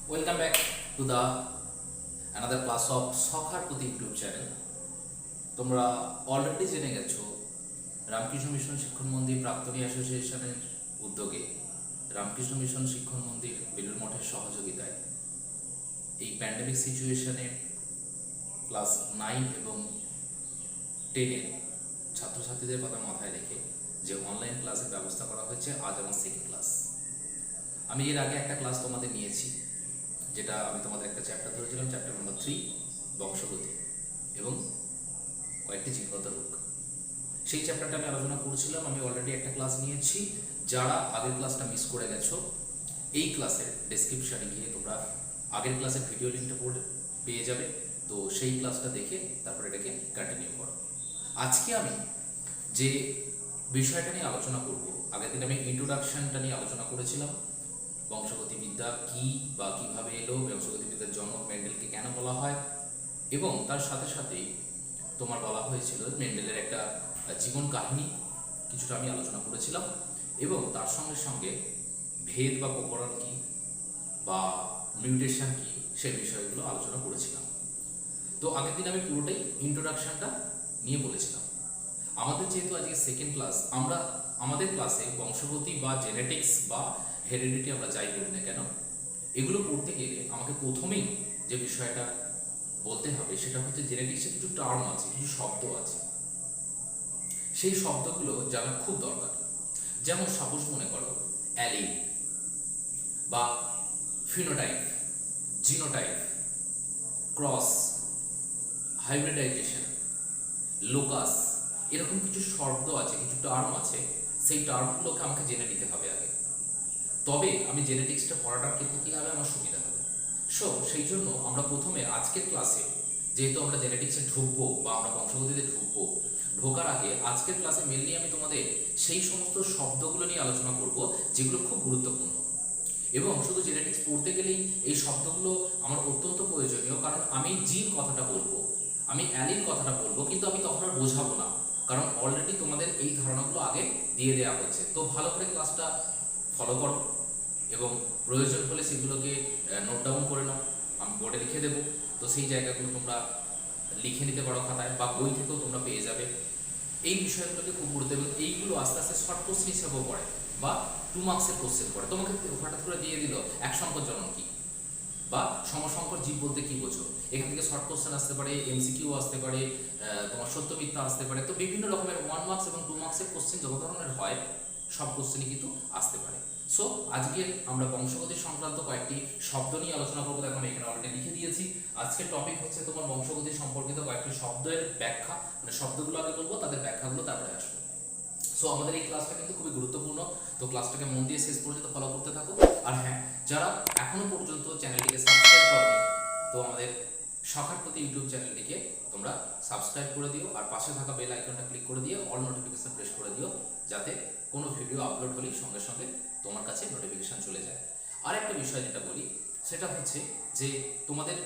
Welcome back to the another class of সখার প্রতি YouTube channel. তোমরা already জেনে গেছো রামকৃষ্ণ মিশন শিক্ষণ মন্দির প্রাক্তনী অ্যাসোসিয়েশনের উদ্যোগে রামকৃষ্ণ মিশন শিক্ষণ মন্দির বেলুড় মঠের সহযোগিতায় এই প্যান্ডেমিক সিচুয়েশনে ক্লাস 9 এবং 10-এর ছাত্রছাত্রীদের কথা মাথায় রেখে যে অনলাইন ক্লাসের ব্যবস্থা করা হয়েছে। আজ আমার সেকেন্ড ক্লাস। আমি এর আগে একটা ক্লাস তোমাদের নিয়েছি, যেটা আমি তোমাদের একটা চ্যাপ্টার ধরেছিলাম, চ্যাপ্টার নম্বর 3 বংশগতি এবং কয়েকটি জিনগত রোগ। সেই চ্যাপ্টারটা আমি আলোচনা করছিলাম। আমি অলরেডি একটা ক্লাস নিয়েছি। যারা আগের ক্লাসটা মিস করে গেছো, এই ক্লাসের ডেসক্রিপশনে গিয়ে তোমরা আগের ক্লাসের ভিডিও লিঙ্কটা পেয়ে যাবে। তো সেই ক্লাসটা দেখে তারপর এটাকে কন্টিনিউ করো। আজকে আমি যে বিষয়টা নিয়ে আলোচনা করব, আগের দিন আমি ইন্ট্রোডাকশনটা নিয়ে আলোচনা করেছিলাম। বংশগতিবিদ্যা কি বা কিভাবে এলো, বংশগতিবিদ্যার জনক মেন্ডেলকে কেন বলা হয়, এবং তার সাথে সাথেই তোমার বলা হয়েছিল মেন্ডেলের একটা জীবন কাহিনী কিছুটা আমি আলোচনা করেছিলাম, এবং তার সঙ্গে সঙ্গে ভেদ বা প্রকরণ কি বা মিউটেশন কি সেই বিষয়গুলো আলোচনা করেছিলাম। তো আগের দিন আমি পুরোটাই ইন্ট্রোডাকশনটা নিয়ে বলেছিলাম। আমাদের যেহেতু আজকে সেকেন্ড ক্লাস, আমরা আমাদের ক্লাসে বংশগতি বা জেনেটিক্স বা হেরিডিটি আমরা যাই বলি না কেন, এগুলো পড়তে গেলে আমাকে প্রথমেই যে বিষয়টা বলতে হবে সেটা হচ্ছে জেনেটিক্সে কিছু টার্ম আছে, কিছু শব্দ আছে, সেই শব্দগুলো জানা খুব দরকার। যেমন সাপোজ মনে করো অ্যালিল বা phenotype, genotype, cross, hybridization, locus, এরকম কিছু শব্দ আছে, কিছু টার্ম আছে। সেই টার্মগুলোকে আমাকে জেনে নিতে হবে আগে, তবে আমি জেনেটিক্সটা পড়াটার ক্ষেত্রে কী হবে আমার সুবিধা হবে। সেই জন্য আমরা প্রথমে আজকের ক্লাসে, যেহেতু আমরা জেনেটিক্সে ঢুকবো বা আমরা বংশগতিতে ঢুকবো, ঢোকার আগে আজকের ক্লাসে মেনলি আমি তোমাদের সেই সমস্ত শব্দগুলো নিয়ে আলোচনা করব যেগুলো খুব গুরুত্বপূর্ণ। এবং শুধু জেনেটিক্স পড়তে গেলেই এই শব্দগুলো আমার অত্যন্ত প্রয়োজনীয়, কারণ আমি জিন কথাটা বলবো, আমি অ্যালিন কথাটা বলবো, কিন্তু আমি তখন আর বোঝাবো না, কারণ অলরেডি তোমাদের এই ধারণাগুলো আগে দিয়ে দেওয়া হচ্ছে। তো ভালো করে ক্লাসটা ফলো করো এবং প্রয়োজন হলে সেগুলোকে নোট ডাউন করে নাও, আমি বোর্ডে লিখে দেবো। তো সেই জায়গাগুলো তোমরা লিখে নিতে পারো খাতায়, বা বই থেকেও তোমরা পেয়ে যাবে। এই বিষয়গুলোকে খুব গুরুত্ব, এবং এইগুলো আস্তে আস্তে শর্ট কোশ্চেন হিসেবেও পড়ে বা 2 মার্কসের কোশ্চেন পড়ে। তোমাকে হঠাৎ করে দিয়ে দিল এক সংকর জনন কি বা সমসংকর জীব বলতে কি বোঝো, এখান থেকে শর্ট কোশ্চেন আসতে পারে, এমসিকিউ আসতে পারে, তোমার সত্য মিথ্যা আসতে পারে। তো বিভিন্ন রকমের 1 মার্কস এবং 2 মার্কসের কোশ্চেন যত ধরনের হয় সব কোশ্চেনই কিন্তু আসতে পারে। আজকে আমরা বংশগতি সংক্রান্ত কয়েকটি শব্দ নিয়ে আলোচনা করবো। দেখো আমি এখানে অলরেডি লিখে দিয়েছি। আজকের টপিক হচ্ছে তোমার বংশগতি সম্পর্কিত কয়েকটি শব্দের ব্যাখ্যা, মানে শব্দগুলো আগে বলবো, তাদের ব্যাখ্যাগুলো তারপরে আসবো। আমাদের এই ক্লাসটা কিন্তু খুবই গুরুত্বপূর্ণ। তো ক্লাসটাকে মন দিয়ে শেষ পর্যন্ত ফলো করতে থাকো। আর হ্যাঁ, যারা এখনো পর্যন্ত চ্যানেলটিকে সাবস্ক্রাইব করোনি, তো আমাদের সখার প্রতি ইউটিউব চ্যানেলটিকে তোমরা সাবস্ক্রাইব করে দিও, আর পাশে থাকা বেল আইকনটা ক্লিক করে দিয়ে অল নোটিফিকেশন প্রেস করে দিও, যাতে কোনো ভিডিও আপলোড হলেই সঙ্গে সঙ্গে তোমার কাছে নোটিফিকেশন চলে যায়। আর একটা বিষয় যেটা বলি সেটা হচ্ছে যে তোমাদের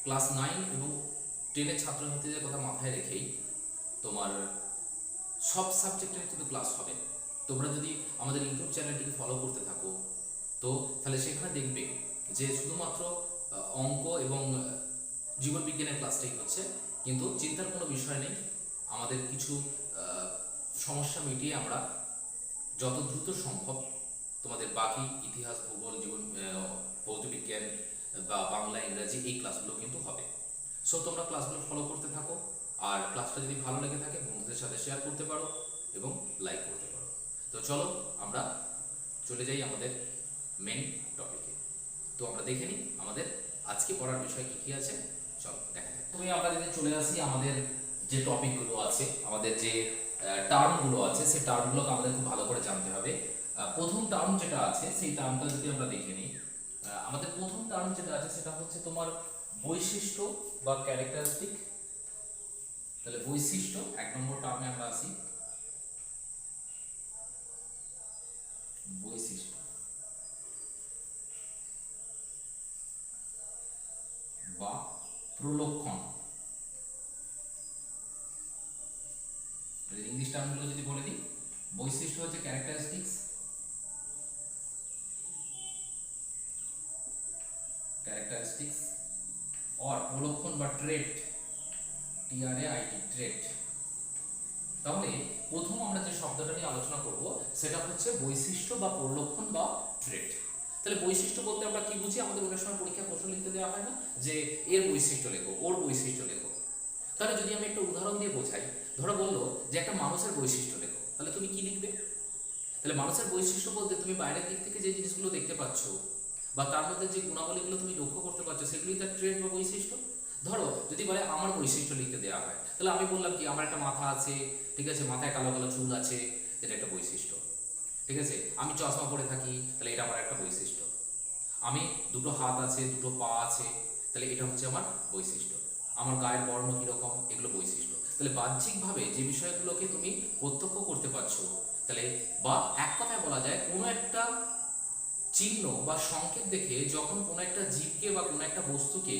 ক্লাস 9 এবং 10-এর ছাত্রছাত্রীদের কথা মাথায় রেখেই তোমার সব সাবজেক্টের কিন্তু ক্লাস হবে। তোমরা যদি আমাদের ইউটিউব চ্যানেলটিকে ফলো করতে থাকো, তো তাহলে সেখানে দেখবে যে শুধুমাত্র অঙ্ক এবং জীবনবিজ্ঞানের ক্লাসটাই হচ্ছে, কিন্তু চিন্তার কোনো বিষয় নেই। আমাদের কিছু সমস্যা মিটিয়ে আমরা যত দ্রুত সম্ভব তোমাদের বাকি ইতিহাস, ভূগোল, জীবন, ভৌতবিজ্ঞান বা বাংলা, ইংরাজি এই ক্লাসগুলো কিন্তু হবে। তোমরা ক্লাসগুলো ফলো করতে থাকো, আর ক্লাসটা যদি ভালো লেগে থাকে বন্ধুদের সাথে শেয়ার করতে পারো এবং লাইক করতে পারো। তো চলো আমরা চলে যাই আমাদের মেন টপিকে। তো আমরা দেখে নিই আমাদের আজকে পড়ার বিষয় কী কী আছে। চলো দেখা যাক। তুমি আমরা যদি চলে আসি আমাদের যে টপিকগুলো আছে, আমাদের যে টার্মগুলো আছে, সেই টার্মগুলোকে আমাদের খুব ভালো করে জানতে হবে। প্রথম টার্ম যেটা আছে সেই টার্মটা যদি আমরা দেখে নিই, আমাদের প্রথম টার্ম যেটা আছে সেটা হচ্ছে তোমার বৈশিষ্ট্য বা ক্যারেক্টারিস্টিক। তাহলে বৈশিষ্ট্য 1 নম্বর টার্মে আমরা আসি। বৈশিষ্ট্য বা প্রলক্ষণ, ইংলিশ টার্মগুলো যদি বলে দিই, বৈশিষ্ট্য হচ্ছে ক্যারেক্টারিস্টিক্স, ক্যারেক্টারিস্টিক্স অর প্রলক্ষণ বা ট্রেট, TRAIT ট্রেট। তাহলে প্রথম আমরা যে শব্দটা নিয়ে আলোচনা করব সেটা হচ্ছে বৈশিষ্ট্য বা প্রলক্ষণ বা ট্রেট। তাহলে বৈশিষ্ট্য বলতে আমরা কি বুঝি? আমাদের অনেক সময় পরীক্ষায় প্রশ্ন লিখতে দেওয়া হয় না যে এর বৈশিষ্ট্য লেখো, ওর বৈশিষ্ট্য লেখো। তাহলে যদি আমি একটা উদাহরণ দিয়ে বোঝাই, ধরো বললো যে একটা মানুষের বৈশিষ্ট্য লেখো, তাহলে তুমি কি লিখবে? তাহলে মানুষের বৈশিষ্ট্য বলতে তুমি বাইরের দিক থেকে যে জিনিসগুলো দেখতে পাচ্ছ বা তার মধ্যে যে গুণাবলীগুলো তুমি লক্ষ্য করতে পারছো সেগুলোই তার ট্রেট বা বৈশিষ্ট্য। ধরো যদি বলে আমার বৈশিষ্ট্য লিখতে দেওয়া হয়, তাহলে আমি বললাম কি আমার একটা মাথা আছে, ঠিক আছে, মাথায় কালো কালো চুল আছে, যেটা একটা বৈশিষ্ট্য, ঠিক আছে, আমি চশমা পরে থাকি, তাহলে এটা আমার একটা বৈশিষ্ট্য, আমি দুটো হাত আছে, দুটো পা আছে, তাহলে এটা হচ্ছে আমার বৈশিষ্ট্য, আমার গায়ের বর্ণ কীরকম, এগুলো বৈশিষ্ট্য। তাহলে বাহ্যিকভাবে যে বিষয়গুলোকে তুমি প্রত্যক্ষ করতে পারছো, তাহলে বা এক কথায় বলা যায় কোনো একটা চিহ্ন বা সংকেত দেখে যখন কোনো একটা জীবকে বা কোনো একটা বস্তুকে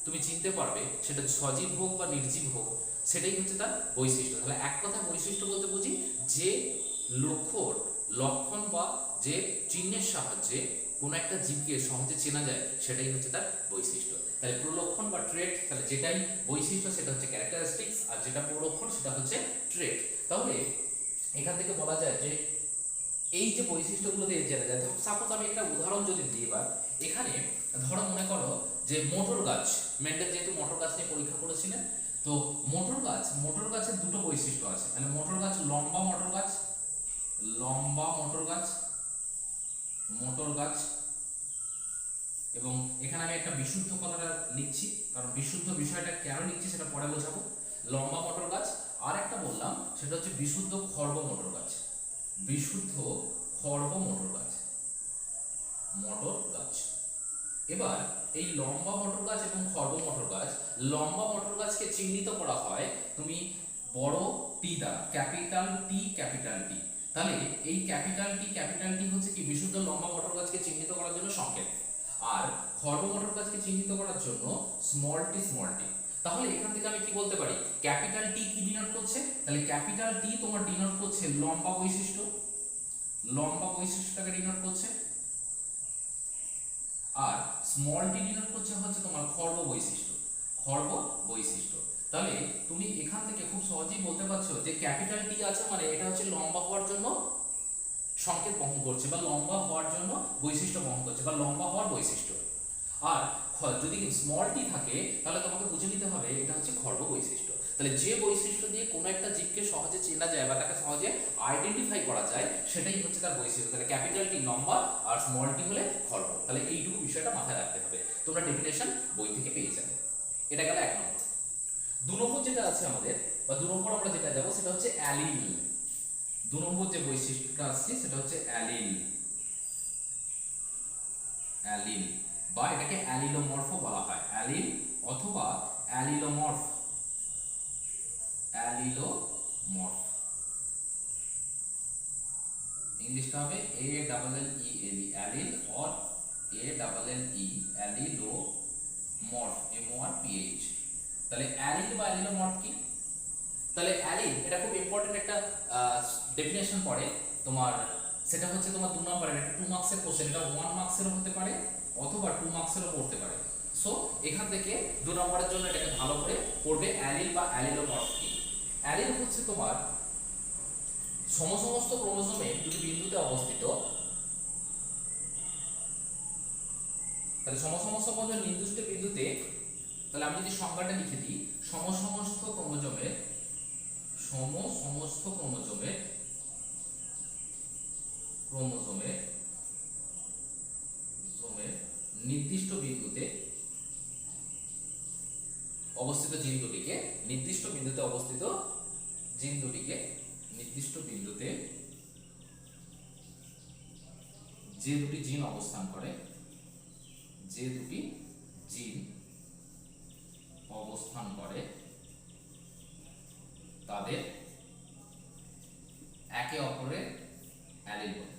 তুমি চিনতে পারবে, সেটা সজীব হোক বা নির্জীব হোক, সেটাই হচ্ছে তার বৈশিষ্ট্য। তাহলে এক কথায় বৈশিষ্ট্য বলতে বুঝি যে লক্ষণ বা যে চিহ্নের সাহায্যে কোনো একটা জীবকে সহজে চেনা যায়, সেটাই হচ্ছে তার বৈশিষ্ট্য। তাহলে প্রলক্ষণ বা ট্রেট, তাহলে যেটাই বৈশিষ্ট্য সেটা হচ্ছে ক্যারেক্টারিস্টিক্স, আর যেটা প্রলক্ষণ সেটা হচ্ছে ট্রেট। তাহলে এখান থেকে বলা যায় যে এই যে বৈশিষ্ট্যগুলো দিয়ে চেনা যায়, সাপোজ আমি একটা উদাহরণ যদি দিই এবার, এখানে ধরো মনে করো যে মোটর গাছ, মেন্ডেল যেহেতু মোটর গাছ নিয়ে পরীক্ষা করেছিলেন, তো মোটর গাছের দুটো বৈশিষ্ট্য আছে। তাহলে মোটর গাছ লম্বা মোটর গাছ, মোটর গাছ, এবং এখানে আমি একটা বিশুদ্ধ কথাটা লিখছি, কারণ বিশুদ্ধ বিষয়টা কেন লিখছি সেটা পরে বোঝাবো। লম্বা মোটর গাছ, আর একটা বললাম সেটা হচ্ছে বিশুদ্ধ খর্ব মোটর গাছ, বিশুদ্ধ খর্ব মোটর গাছ। এবার এই লম্বা মোটর গাছ এবং খর্ব মোটর গাছ, লম্বা মোটর গাছকে চিহ্নিত করা হয় তুমি বড় টি দ্বারা, ক্যাপিটাল টি। তাহলে এই ক্যাপিটাল টি হচ্ছে কি বিশুদ্ধ লম্বা মোটর গাছকে চিহ্নিত করার জন্য সংকেত, আর খর্ব মোটর গাছকে চিহ্নিত করার জন্য স্মল টি। তাহলে এখান থেকে আমি কি বলতে পারি? ক্যাপিটাল টি কি ডিনোট করছে? তাহলে ক্যাপিটাল টি তোমার ডিনোট করছে লম্বা বৈশিষ্ট্যটাকে ডিনোট করছে, আর স্মল টি ডিনোট করছে হচ্ছে তোমার খর্ব বৈশিষ্ট্য। তাহলে তুমি এখান থেকে খুব সহজেই বলতে পারছো যে ক্যাপিটাল টি আছে মানে এটা হচ্ছে লম্বা হওয়ার জন্য সংকেত বহন করছে, বা লম্বা হওয়ার জন্য বৈশিষ্ট্য বহন করছে, বা লম্বা হওয়ার বৈশিষ্ট্য। আর যদি স্মল টি থাকে তাহলে তোমাকে বুঝে নিতে হবে এটা হচ্ছে খর্ব বৈশিষ্ট্য। তাহলে যে বৈশিষ্ট্য দিয়ে কোনো একটা জীবকে সহজে চেনা যায় বা তাকে সহজে আইডেন্টিফাই করা যায়, সেটাই হচ্ছে তার বৈশিষ্ট্য। তাহলে ক্যাপিটাল টি লম্বা আর স্মল টি হলে খর্ব। তাহলে এইটুকু বিষয়টা মাথায় রাখতে হবে, তোমরা ডেফিনেশন বই থেকে পেয়ে যাবে। এটা গেল এক নম্বর। দু নম্বর যেটা আছে আমাদের, বা দু নম্বর আমরা যেটা যাবো সেটা হচ্ছে অ্যালিল। দু নম্বর যে বৈশিষ্ট্যটা আসছে সেটা হচ্ছে অ্যালিল, বা এটাকে অ্যালিলোমর্ফ বলা হয়, অ্যালিল অথবা অ্যালিলোমর্ফ। ইংলিশটা হবে ALLEL, allele, or ALLE, অ্যালিলোমর্ফ, MORPH। তাহলে অ্যালিল বা অ্যালিলোমর্ফ কি? তাহলে অ্যালিল এটা খুব ইম্পর্টেন্ট একটা ডেফিনেশন পড়ে তোমার, সেটা হচ্ছে তোমার 2 নম্বরের একটা 2 মার্কসের কোশ্চেন, এটা 1 মার্কসেরও হতে পারে অথবা 2 মার্কসেরও পড়তে পারে। সো এখান থেকে 2 নম্বরের জন্য এটাকে ভালো করে পড়বে। অ্যালিল বা অ্যালিলোমর্ফ কি? অ্যালিল হচ্ছে তোমার সমস্ত ক্রোমোজোমে দুটি বিন্দুতে অবস্থিত, তাহলে সমস্ত নির্দিষ্ট বিন্দুতে, তাহলে আমি যদি সংজ্ঞাটা লিখে দিই, সমস্ত ক্রোমোজোমের নির্দিষ্ট বিন্দুতে অবস্থিত জিন দুটিকে, যে দুটি জিন অবস্থান করে, তাদের একে অপরের অ্যালিল বলে,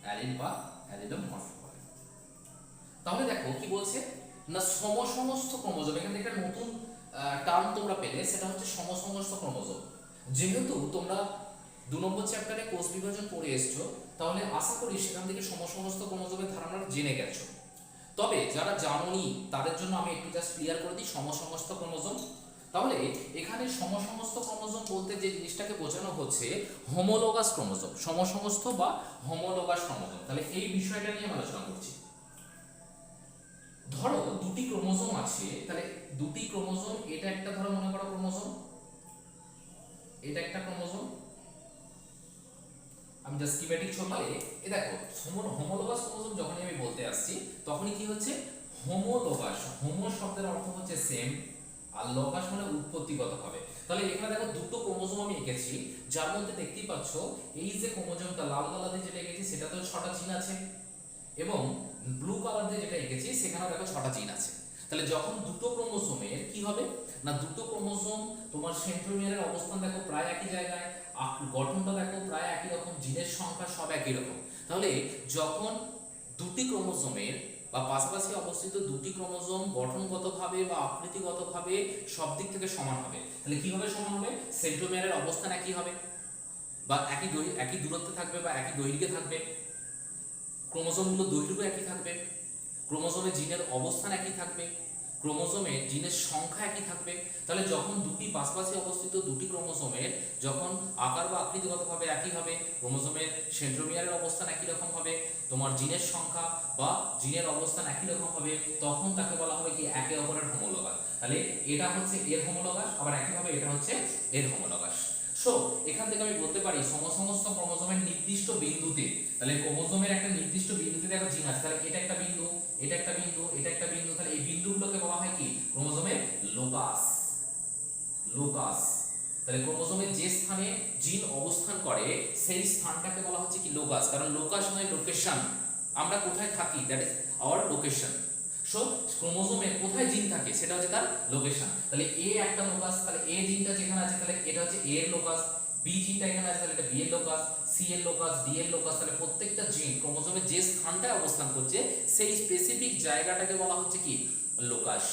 অ্যালিল বা অ্যালিলোমর্ফ বলে, তাহলে দেখো কি বলছে না সমসমস্ত ক্রোমোজোম, এখানে একটা নতুন টার্ম তোমরা পেলে, সেটা হচ্ছে সমসমস্ত ক্রোমোজোম। যেহেতু তোমরা 2 নম্বর চ্যাপ্টারে কোষ বিভাজন পড়ে এসছো, তাহলে আশা করি সেখান থেকে সমসমস্ত ক্রোমোজোমের ধারণা জেনে গেছো। তবে যারা জানোনি তাদের জন্য আমি একটু জাস্ট ক্লিয়ার করে দিই সমসমস্ত ক্রোমোজোম। তাহলে এখানে সমসমস্ত ক্রোমোজোম বলতে যে জিনিসটাকে বোঝানো হচ্ছে হোমোলোগাস ক্রোমোজোম, সমসমস্ত বা হোমোলোগাস ক্রোমোজোম। তাহলে এই বিষয়টা নিয়ে আলোচনা করছি। ধরো দুটি ক্রোমোজোম আছে, তাহলে দুটি ক্রোমোজোম, এটা একটা ধরো মনে করো ক্রোমোজোম, এটা একটা ক্রোমোজোম। আমি জাস্ট স্কিমেটিক ছবি, এ দেখো হোমোলোগাস ক্রোমোজোম যখনই আমি বলতে আসছি তখনই কি হচ্ছে হোমোলোগাস। হোমো শব্দের অর্থ হচ্ছে সেম, আর লোগাস মানে উৎপত্তিগত হবে। তাহলে এখানে দেখো দুটো ক্রোমোজোম আমি এঁকেছি, যার মধ্যে দেখতেই পাচ্ছ এই যে ক্রোমোজোমটা লাল কালার দিয়ে যেটা এঁকেছি সেটাতেও 6টা জিন আছে, এবং ব্লু কালার দিয়ে যেটা এঁকেছি সেখানেও দেখো 6টা জিন আছে। তাহলে যখন দুটো ক্রোমোজোমের কি হবে না, দুটো ক্রোমোজোম তোমার সেন্ট্রোমিয়ারের অবস্থান দেখো প্রায় একই জায়গায়, গঠনটা দেখো প্রায় একই রকম, জিনের সংখ্যা সব একই রকম। তাহলে যখন দুটি ক্রোমোজোমের বা পাশাপাশি অবস্থিত দুটি ক্রোমোজোম গঠনগতভাবে বা আকৃতিগতভাবে সব দিক থেকে সমান হবে, তাহলে কিভাবে সমান হবে? সেন্ট্রোমিয়ারের অবস্থান একই হবে, বা একই দূরত্বে থাকবে, বা একই দৈর্ঘ্যে থাকবে, ক্রোমোজোমগুলো দৈর্ঘ্য একই থাকবে, ক্রোমোজোমে জিনের অবস্থান একই থাকবে, ক্রোমোজোমে জিনের সংখ্যা একই থাকবে। তাহলে যখন দুটি পাশাপাশি অবস্থিত দুটি ক্রোমোজোমের যখন আকার বা আকৃতিগতভাবে একই হবে, ক্রোমোজোমের সেন্ট্রোমিয়ারের অবস্থান একই রকম হবে, তোমার জিনের সংখ্যা বা জিনের অবস্থান একই রকম হবে, তখন তাকে বলা হবে কি একে অপরের হোমোলোগাস। তাহলে এটা হচ্ছে এর হোমোলোগাস, আবার একইভাবে এটা হচ্ছে এর হোমোলোগাস। সো এখান থেকে আমি বলতে পারি সমস্ত ক্রোমোজোমের নির্দিষ্ট বিন্দুতে, তাহলে ক্রোমোজোমের একটা নির্দিষ্ট বিন্দুতে দেখো জিন আছে, তাহলে এটা একটা বিন্দু, এটা একটা বিন্দু, এটা একটা বিন্দু, তাহলে এই বিন্দুগুলোকে বলা হয় কি ক্রোমোজোমের লোকাস। লোকাস, তাহলে ক্রোমোজোমের যে স্থানে জিন অবস্থান করে সেই স্থানটাকে বলা হচ্ছে কি লোকাস, কারণ লোকাস মানে লোকেশন, আমরা কোথায় থাকি, that is our location. So ক্রোমোজোমের কোথায় জিন থাকে সেটা হচ্ছে তার লোকেশন। তাহলে এ একটা লোকাস, তাহলে এ জিনটা যেখানে আছে তাহলে এটা হচ্ছে এ এর লোকাস, বি জিনটা এখানে আছে তাহলে এটা বি এর লোকাস, সি এর লোকাস, ডি এর লোকাস। তাহলে প্রত্যেকটা জিন ক্রোমোজোমের যে স্থানটায় অবস্থান করছে সেই স্পেসিফিক জায়গাটাকে বলা হচ্ছে কি লোকাস।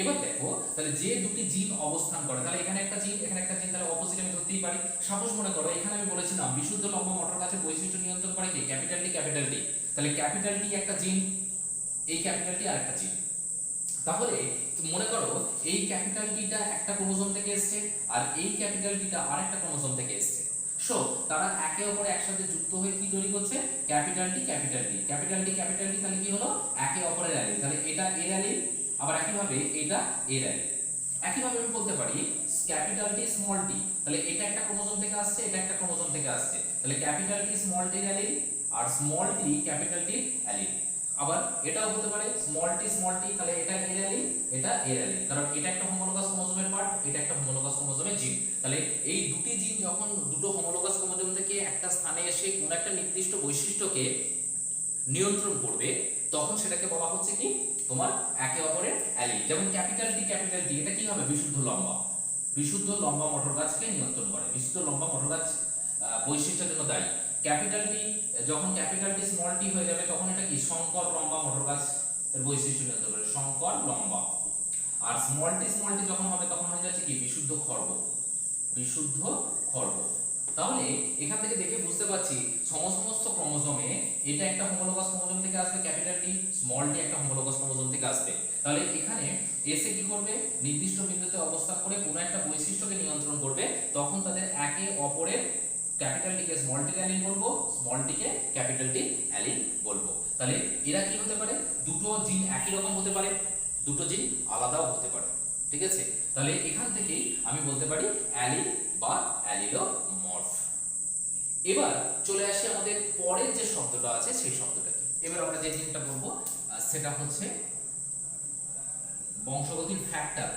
এবার দেখো তাহলে যে দুটি জিন অবস্থান করে, তাহলে এখানে একটা জিন এখানে একটা জিন, তাহলে অপোজিট আমি ধরতেই পারি। সাপোজ মনে করো এখানে আমি বলেছিলাম বিশুদ্ধ লম্বা মটর গাছের বৈশিষ্ট্য নিয়ন্ত্রণ করে কি ক্যাপিটাল টি ক্যাপিটাল টি, তাহলে ক্যাপিটাল টি একটা জিন, এই ক্যাপিটাল টি আরেকটা জিন। তাহলে মনে করো এই ক্যাপিটাল টিটা একটা ক্রোমোজোম থেকে এসেছে, আর এই ক্যাপিটাল টিটা আরেকটা ক্রোমোজোম থেকে এসেছে। সো তারা একে অপরে একসাথে যুক্ত হয়ে কি তৈরি করছে ক্যাপিটাল টি ক্যাপিটাল টি ক্যাপিটাল টি ক্যাপিটাল টি, তাহলে কি হলো একে অপরের অ্যালিল, তাহলে এটা এর অ্যালিল, আবার একইভাবে এটা এর অ্যালিল। একইভাবে আমি বলতে পারি ক্যাপিটাল টি স্মল টি, তাহলে এটা একটা ক্রোমোজোম থেকে আসছে, এটা একটা ক্রোমোজোম থেকে আসছে, তাহলে capital T small T allele আর small T capital T allele. আবার এটাও হতে পারে স্মল টি, তাহলে এটা এর অ্যালিল, এটা এর অ্যালিল, কারণ এটা একটা হোমোলোগাস ক্রোমোজোমের পার্ট, এটা একটা হোমোলোগাস ক্রোমোজোমের জিন। তাহলে এই দুটি জিন যখন দুটো হোমোলোগাস ক্রোমোজোম থেকে একটা স্থানে এসে কোন একটা নির্দিষ্ট বৈশিষ্ট্যকে নিয়ন্ত্রণ করবে, তখন সেটাকে বলা হচ্ছে কি তোমার একে অপরের অ্যালিল। যেমন ক্যাপিটাল টি এটা কি হবে বিশুদ্ধ লম্বা, বিশুদ্ধ লম্বা মটর গাছকে নিয়ন্ত্রণ করে, বিশুদ্ধ লম্বা মটর গাছ বৈশিষ্ট্যের জন্য দায়ী। ক্যাপিটাল টি যখন ক্যাপিটাল টি স্মল টি হয়ে যাবে তখন এটা কি সংকর লম্বা মটর গাছ এর বৈশিষ্ট্য নিয়ন্ত্রণ করে, সংকর লম্বা। আর স্মল টি যখন হবে তখন হয়ে যাচ্ছে কি বিশুদ্ধ খর্ব, বিশুদ্ধ খর্ব। তাহলে এখান থেকে দেখে বুঝতে পারছি সমস্ত ক্রোমোজোমে এটা একটা হোমোলোগাস ক্রোমোজোম থেকে আসবে ক্যাপিটাল টি, স্মল টি একটা হোমোলোগাস ক্রোমোজোম থেকে আসবে। তাহলে এখানে এসে কি করবে নির্দিষ্ট বিন্দুতে অবস্থান করে কোনো একটা বৈশিষ্ট্যকে নিয়ন্ত্রণ করবে, তখন তাদের একে অপরের ক্যাপিটাল টিকে স্মল টি অ্যালিল বলবো, স্মল টিকে ক্যাপিটাল টি অ্যালিল বলবো। তাহলে এরা কি হতে পারে দুটো জিন একই রকম হতে পারে, দুটো জিন আলাদাও হতে পারে, ঠিক আছে। তাহলে এখান থেকেই আমি বলতে পারি অ্যালিল বা অ্যালিলোমর্ফ। এবার চলে আসি আমাদের পরের যে শব্দটা আছে সেই শব্দটা কি। এবার আমরা যে জিনিসটা বলবো সেটা হচ্ছে বংশগতির ফ্যাক্টর,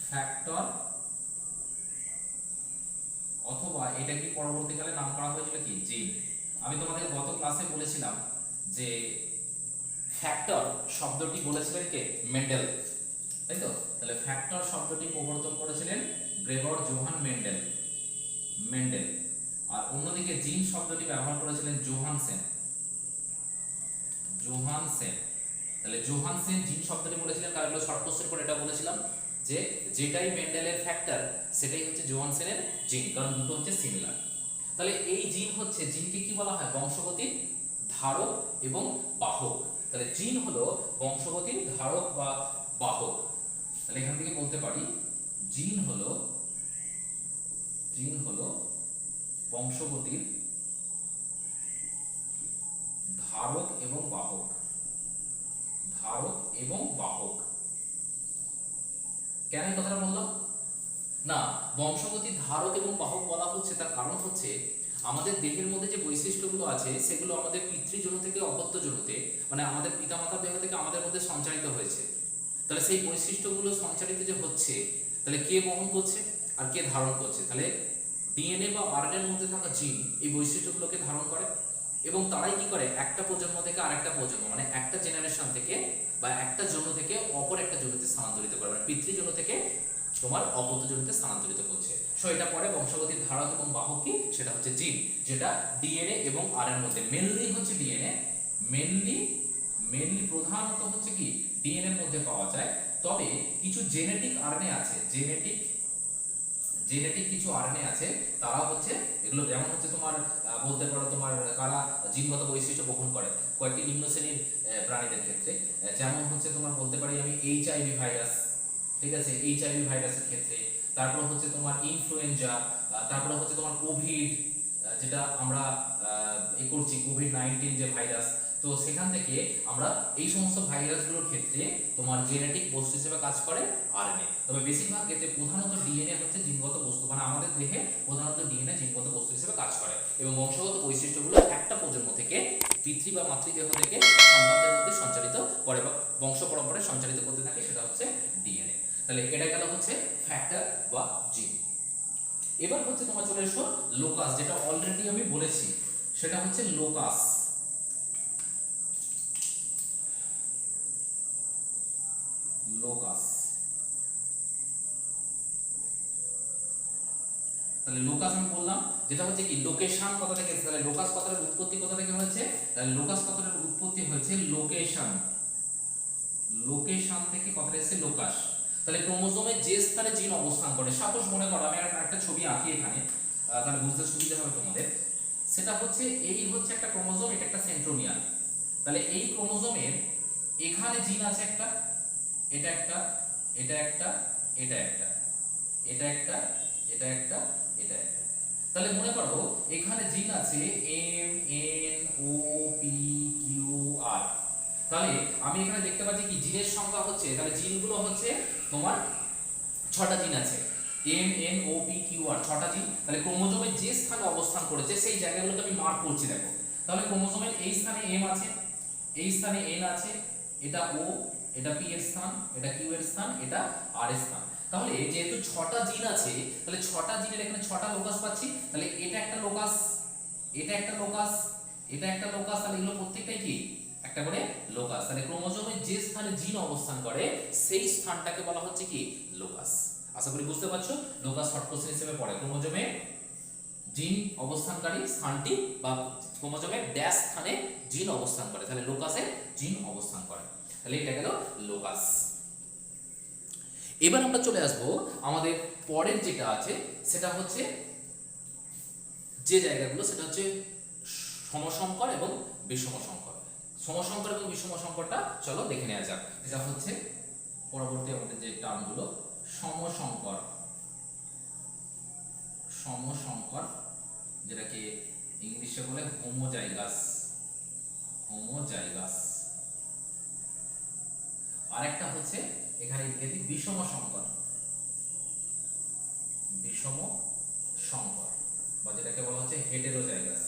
ফ্যাক্টর, অথবা এটা কি পরবর্তীকালে নাম করা হয়েছিল কি জিন। আমি তোমাদের গত ক্লাসে বলেছিলাম যে ফ্যাক্টর শব্দটি বলেছিলেন কে মেন্ডেল, তাই তো। তাহলে ফ্যাক্টর শব্দটি প্রবর্তন করেছিলেন গ্রেগর জোহান মেন্ডেল, মেন্ডেল। আর অন্যদিকে জিন শব্দটি ব্যবহার করেছিলেন জোহানসেন, জোহানসেন। তাহলে জোহানসেন জিন শব্দটি বলেছিলেন, কারণ শর্ট কোশ্চেন করে এটা বলেছিলাম যে যেটাই মেন্ডেলের ফ্যাক্টর সেটাই হচ্ছে জোহানসেনের জিন, কারণ দুটো হচ্ছে সিমিলার। তাহলে এই জিন হচ্ছে, জিনকে কি বলা হয়, বংশগতির ধারক এবং বাহক। তাহলে জিন হলো বংশগতির ধারক বা বাহক। তাহলে এখান থেকে বলতে পারি জিন হলো বংশগতির ধারক এবং বাহক। কেন এই কথাটা বললাম না, বংশগতির ধারক এবং বাহক বলা হচ্ছে তার কারণ হচ্ছে আমাদের দেহের মধ্যে যে বৈশিষ্ট্যগুলো আছে সেগুলো আমাদের পিতৃজনু থেকে অপত্য জনুতে, মানে আমাদের পিতামাতার দেহ থেকে আমাদের মধ্যে সঞ্চারিত হয়েছে। তাহলে সেই বৈশিষ্ট্যগুলো সঞ্চারিত যে হচ্ছে, তাহলে কে বহন করছে আর কে ধারণ করছে? তাহলে ডিএনএ বা আরএনএ এর মধ্যে থাকা জিন এই বৈশিষ্ট্যগুলোকে ধারণ করে এবং তারাই কি করে, একটা প্রজন্ম থেকে আরেকটা প্রজন্ম, মানে একটা জেনারেশন থেকে বা একটা জনু থেকে অপর একটা জনুতে স্থানান্তরিত করে, মানে পিতৃজনু থেকে তোমার অপত্য জনুতে স্থানান্তরিত করছে। সো এটা পরে বংশগতির ধারক এবং বাহক কি, সেটা হচ্ছে জিন, যেটা ডিএনএ এবং আরএনএ মধ্যে মেনলি হচ্ছে ডিএনএ, মেনলি প্রধানত হচ্ছে কি ডিএনএ এর মধ্যে পাওয়া যায়। তবে কিছু জেনেটিক আরএনএ আছে, জেনেটিক কিছু আরএনএ আছে, তারা হচ্ছে এগুলো যেমন হচ্ছে তোমার বলতে পারো তোমার কারা জিনগত বৈশিষ্ট্য বহন করে কয়েকটি নিম্ন শ্রেণীর প্রাণীদের ক্ষেত্রে, যেমন হচ্ছে তোমার বলতে পারি আমি এইচআইভি ভাইরাস, ঠিক আছে, এইচআইভি ভাইরাসের ক্ষেত্রে, তারপর হচ্ছে তোমার ইনফ্লুয়েঞ্জা, তারপর হচ্ছে তোমার কোভিড, যেটা আমরা করছি কোভিড-19 যে ভাইরাস, তো সেখান থেকে আমরা এই সমস্ত ভাইরাসগুলোর ক্ষেত্রে তোমার জেনেটিক বস্তু হিসেবে কাজ করে আরএনএ। তবে বেশিরভাগ ক্ষেত্রে প্রধানত ডিএনএ হচ্ছে জিনগত বস্তু, মানে আমাদের দেহে প্রধানত ডিএনএ জিনগত বস্তু হিসেবে কাজ করে এবং বংশগত বৈশিষ্ট্যগুলো একটা প্রজন্ম থেকে পিতৃ বা মাতৃদেহ থেকে সন্তানদের মধ্যে সঞ্চারিত করে বা বংশ পরম্পরায় সঞ্চারিত করতে থাকে, সেটা হচ্ছে ডিএনএ। তাহলে এটা গেল হচ্ছে ফ্যাক্টর বা জিন। এবার হচ্ছে তোমার চলে এসো লোকাস, যেটা অলরেডি আমি বলেছি, সেটা হচ্ছে লোকাস। তাহলে লোকাস আমি বললাম যেটা হচ্ছে কি লোকেশন কথা থেকে এসেছে। তাহলে লোকাস কথাটার উৎপত্তি কোথা থেকে হয়েছে? তাহলে লোকাস কথাটার উৎপত্তি হয়েছে লোকেশন থেকে কথাটা এসেছে লোকাস। তাহলে ক্রোমোজোমের যে স্থানে জিন অবস্থান করে, সাপোজ মনে করো আমি একটা ছবি আঁকি এখানে, তাহলে বুঝতে সুবিধা হবে তোমাদের। সেটা হচ্ছে এই হচ্ছে একটা ক্রোমোজোম, এটা একটা সেন্ট্রোমিয়ার। তাহলে এই ক্রোমোজোমের এখানে জিন আছে একটা, এটা একটা, এটা একটা, এটা একটা, এটা একটা, এটা একটা, এটা একটা। তাহলে মনে করো এখানে জিন আছে M N O P Q R. তাহলে আমি এখানে দেখতে পাচ্ছি কি জিনের সংখ্যা হচ্ছে, তাহলে জিনগুলো হচ্ছে তোমার 6টা জিন আছে, M N O P Q R 6টা জিন। তাহলে ক্রোমোজোমের যে স্থানে অবস্থান করেছে সেই জায়গাগুলোকে আমি মার্ক করছি, দেখো। তাহলে ক্রোমোজোমের এই স্থানে এম আছে, এই স্থানে এন আছে, এটা ও, এটা পি এর স্থান, এটা কিউ এর স্থান, এটা আর এর স্থান। তাহলে যেহেতু 6টা জিন আছে, তাহলে 6টা জিনের এখানে 6টা লোকাস পাচ্ছি। তাহলে এটা একটা লোকাস, এটা একটা লোকাস, এটা একটা লোকাস, তাহলে এগুলো প্রত্যেকটাই কি একটা করে লোকাস। তাহলে ক্রোমোজোমের যে স্থানে জিন অবস্থান করে সেই স্থানটাকে বলা হচ্ছে কি লোকাস। আশা করি বুঝতে পারছো। লোকাস শর্ট কোশ্চেন হিসেবে পড়ে ক্রোমোজোমে জিন অবস্থানকারী স্থানটি বা ক্রোমোজোমের ড্যাশ স্থানে জিন অবস্থান করে, তাহলে লোকাসে জিন অবস্থান করে। তাহলে এটা গেল লোকাস। এবার আমরা চলে আসব আমাদের পরের যেটা আছে, সেটা হচ্ছে যে জায়গাগুলো, সেটা হচ্ছে সমসংকর এবং বিষমসংকর। সমসংকর এবং বিষমসংকরটা চলো দেখে নেওয়া যাক। এটা হচ্ছে পরবর্তী আমাদের যে টার্মগুলো, সমসংকর, যেটাকে ইংলিশে বলে হোমোজাইগাস। আরেকটা হচ্ছে এখানে লিখে দিই বিষম সংকর, বা যেটাকে বলা হচ্ছে হেটেরোজাইগাস।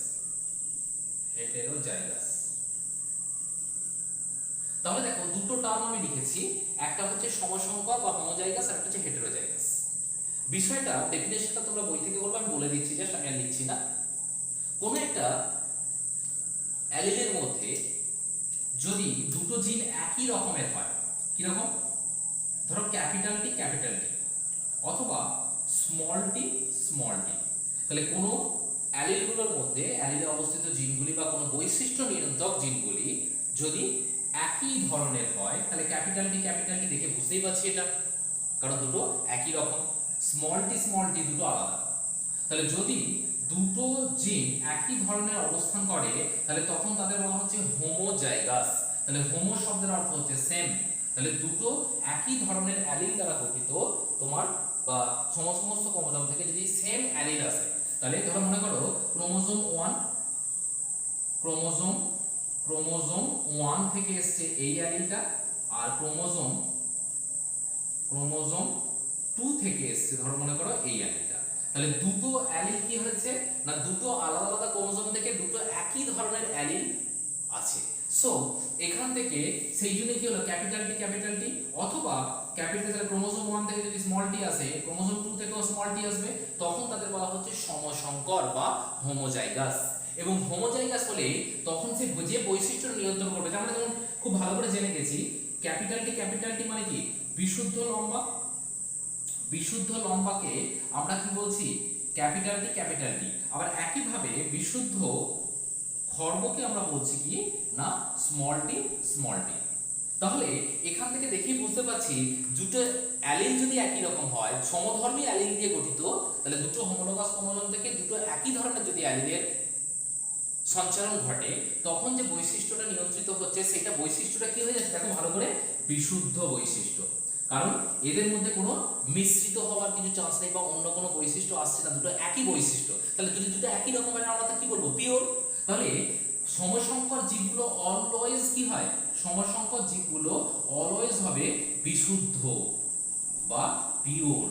তাহলে দেখো দুটো টার্ম আমি লিখেছি, একটা হচ্ছে সমসংকর বা হোমোজাইগাস, আর একটা হচ্ছে হেটেরোজাইগাস। বিষয়টা ডেফিনেশনটা তোমরা বই থেকে বলবে, আমি বলে দিচ্ছি, জাস্ট আমি আর লিখছি না। কোন একটা অ্যালিলের মধ্যে যদি দুটো জিন একই রকমের হয়, কি রকম, ধরো ক্যাপিটাল টি অথবা স্মল টি, তাহলে কোন অ্যালিলগুলোর মধ্যে, অ্যালিলে অবস্থিত জিনগুলি বা কোনো বৈশিষ্ট্য নিয়ন্ত্রক জিনগুলি যদি একই ধরনের হয়, তাহলে ক্যাপিটাল টি দেখে বুঝতেই পারছি এটা, কারণ দুটো একই রকম। স্মল টি দুটো আলাদা। তাহলে যদি দুটো জিন একই ধরনের অবস্থান করে তাহলে তখন তাদের বলা হচ্ছে হোমোজাইগাস। তাহলে হোমো শব্দের অর্থ হচ্ছে সেম। তাহলে দুটো একই ধরনের অ্যালিল দ্বারা গঠিত তোমার বা সমস্ত ক্রোমোজোম থেকে যদি সেম অ্যালিল আসে, তাহলে ধরো মনে করো ক্রোমোজোম 1 ক্রোমোজোম 1 থেকে এসেছে এই অ্যালিলটা, আর ক্রোমোজোম 2 থেকে এসেছে ধরো মনে করো এই অ্যালিলটা। তাহলে দুটো অ্যালিল কি হয়েছে না, দুটো আলাদা আলাদা ক্রোমোজোম থেকে দুটো একই ধরনের অ্যালিল আছে। সো এখান থেকে সেই জন্য কি হলো ক্যাপিটাল টি, অথবা ক্যাপিটাল ক্রোমোজোম 1 থেকে যদি স্মল টি আসে ক্রোমোজোম 2 থেকেও স্মল টি আসবে, তখন তাদের বলা হচ্ছে সমসংকর বা হোমোজাইগাস। এবং হোমোজাইগাস হলে তখন সে যে বৈশিষ্ট্য নিয়ন্ত্রণ করবে, আমরা যেমন খুব ভালো করে জেনে গেছি ক্যাপিটাল টি মানে কি বিশুদ্ধ লম্বা। বিশুদ্ধ লম্বাকে আমরা কি বলছি ক্যাপিটাল টি। আবার একই ভাবে বিশুদ্ধ খর্বকে আমরা বলছি কি না স্মল টি। তাহলে এখান থেকে দেখি বুঝতে পাচ্ছি দুটো অ্যালিল যদি একই রকম হয়, সমধর্মী অ্যালিল দিয়ে গঠিত, তাহলে দুটো হোমোলোগাস ক্রোমোজোম থেকে দুটো একই ধরনের যদি অ্যালিলের সঞ্চারণ ঘটে, তখন যে বৈশিষ্ট্যটা নিয়ন্ত্রিত হচ্ছে সেটা বৈশিষ্ট্যটা কি হয়ে যাচ্ছে দেখো ভালো করে, বিশুদ্ধ বৈশিষ্ট্য। কারণ এদের মধ্যে কোনো মিশ্রিত হওয়ার কিছু চান্স নেই বা অন্য কোনো বৈশিষ্ট্য আসছে না, দুটো একই বৈশিষ্ট্য। তাহলে যদি দুটো একই রকমের আমরা কি বলবো পিওর। তাহলে সমসংকর জীবগুলো অলওয়েজ কি হয়, সমসংকর জীবগুলো অলওয়েজ হবে বিশুদ্ধ বা পিওর।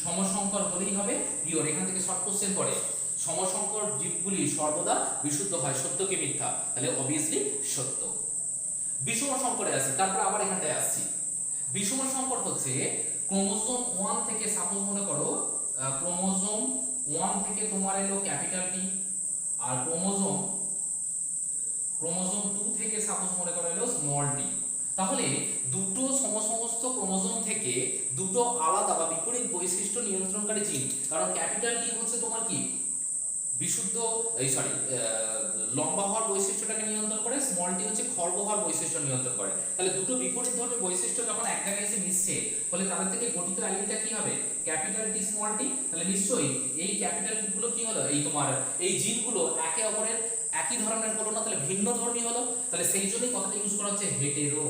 সমসংকর হলেই হবে পিওর। এখান থেকে শর্ট কোশ্চেন পড়ে সমসংকর জীবগুলি সর্বদা বিশুদ্ধ হয়, সত্য কি মিথ্যা, তাহলে অবভিয়াসলি সত্য। বিষম সংকরে আছে, তারপর আবার এখানটায় আসছি। বিষম সংকর হচ্ছে ক্রোমোজোম 1 থেকে সাপোজ মনে করো ক্রোমোজোম 1 থেকে তোমার এলো ক্যাপিটাল টি, আর ক্রোমোজোম 2 থেকে সাপোজ মনে করো এলো স্মল টি। তাহলে দুটো সমস্ত ক্রোমোজোম থেকে দুটো আলাদা বা বিপরীত বৈশিষ্ট্য নিয়ন্ত্রণকারী জিন, কারণ ক্যাপিটাল টি হচ্ছে তোমার কি বিশুদ্ধ লম্বা হওয়ার বৈশিষ্ট্যটাকে নিয়ন্ত্রণ করে, স্মল টি হচ্ছে খর্ব হওয়ার বৈশিষ্ট্য নিয়ন্ত্রণ করে। তাহলে দুটো বিপরীত ধর্মী বৈশিষ্ট্য যখন এক জায়গায় এসে মিশছে, ফলে তাদের থেকে গঠিত অ্যালিলটা কি হবে ক্যাপিটাল টি স্মল টি। তাহলে নিশ্চয়ই এই ক্যাপিটাল টি গুলো কি হলো, এই তোমার এই জিনগুলো একে অপরের একই ধরনের হলো না, তাহলে ভিন্ন ধর্মী হলো। তাহলে সেই জন্যই কথাটা ইউজ করা হচ্ছে হেটেরো।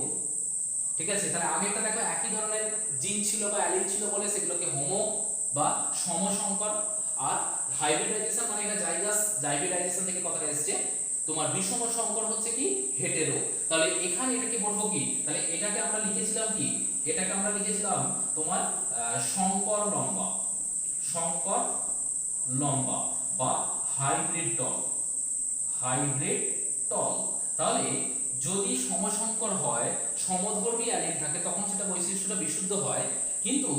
ঠিক আছে, তাহলে আগেরটা দেখো একই ধরনের জিন ছিল বা অ্যালিল ছিল বলে সেগুলোকে হোমো বা সমসংকর, আর হাইব্রিডাইজেশন মানে এটা জাইগোটাইজেশন থেকে কথাটা এসেছে, তোমার বিষম সংকর হচ্ছে কি হেটেরো। তাহলে এখানে এটাকে বলবো কি, তাহলে এটাকে আমরা লিখেছিলাম কি, এটাকে আমরা লিখেছিলাম তোমার সংকর লম্বা বা হাইব্রিড টল। তাহলে যদি সমসংকর হয়, সমধর্মী অ্যালিল থাকে, তখন সেটা বৈশিষ্ট্যটা বিশুদ্ধ হয়। কিন্তু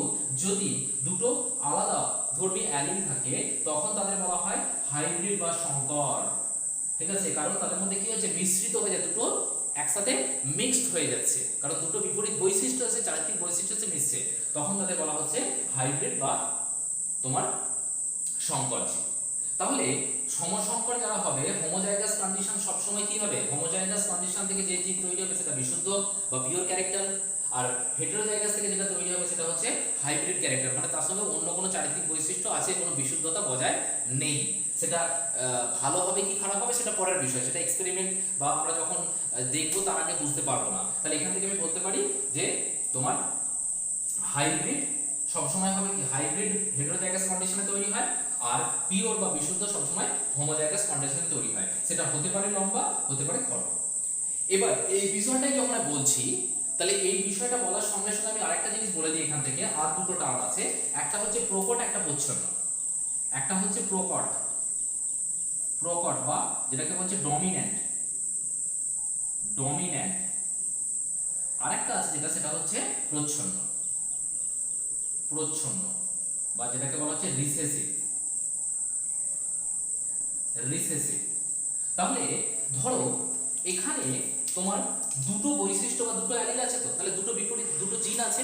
যদি দুটো আলাদা ধর্মী অ্যালিল থাকে তখন তাদের বলা হয় হাইব্রিড বা সংকর। ঠিক আছে, কারণ তাদের মধ্যে কি হচ্ছে মিশ্রিত হয়ে যায়, দুটো একসাথে মিক্সড হয়ে যাচ্ছে, কারণ দুটো বিপরীত বৈশিষ্ট্য আছে, চারিত্রিক বৈশিষ্ট্য আছে মিশছে, তখন তাদের বলা হচ্ছে হাইব্রিড বা তোমার সংকর জীব। তাহলে সমসংকর যারা হবে হোমোজাইগাস কন্ডিশন সবসময় কি হবে, হোমোজাইগাস কন্ডিশন থেকে যে জীব তৈরি হবে সেটা বিশুদ্ধ বা পিওর ক্যারেক্টার, আর হেটেরোজাইগাস থেকে যেটা তৈরি হবে সেটা হচ্ছে হাইব্রিড ক্যারেক্টার, মানে তার সঙ্গে অন্য কোনো চারিত্রিক বৈশিষ্ট্য আছে, কোনো বিশুদ্ধতা বজায় নেই। সেটা ভালো হবে কি খারাপ হবে সেটা পরের বিষয়, সেটা এক্সপেরিমেন্ট বা আমরা যখন দেখবো তার আগে বুঝতে পারবো না। তাহলে এখান থেকে আমি বলতে পারি যে তোমার হাইব্রিড সবসময় হবে কি, হাইব্রিড হেটেরোজাইগাস কন্ডিশনে তৈরি হয়, আর পিওর বা বিশুদ্ধ সবসময় হোমোজাইগাস কন্ডিশনে তৈরি হয়, সেটা হতে পারে লম্বা, হতে পারে খর্ব। এবার এই বিষয়টাই যখন বলছি, তাহলে এই বিষয়টা বলার সঙ্গে সঙ্গে আমি আরেকটা জিনিস বলে দিই এখান থেকে, আর দুটো টার্ম আছে, একটা হচ্ছে প্রকট, একটা প্রচ্ছন্ন। একটা হচ্ছে প্রকট বা যেটাকে বলছে ডমিন্যান্ট, আরেকটা আছে যেটা সেটা হচ্ছে প্রচ্ছন্ন বা যেটাকে বলা হচ্ছে রিসেসিভ। তাহলে ধরো এখানে তোমার দুটো বৈশিষ্ট্য বা দুটো অ্যালিল আছে, তো তাহলে দুটো বিপরীত দুটো জিন আছে,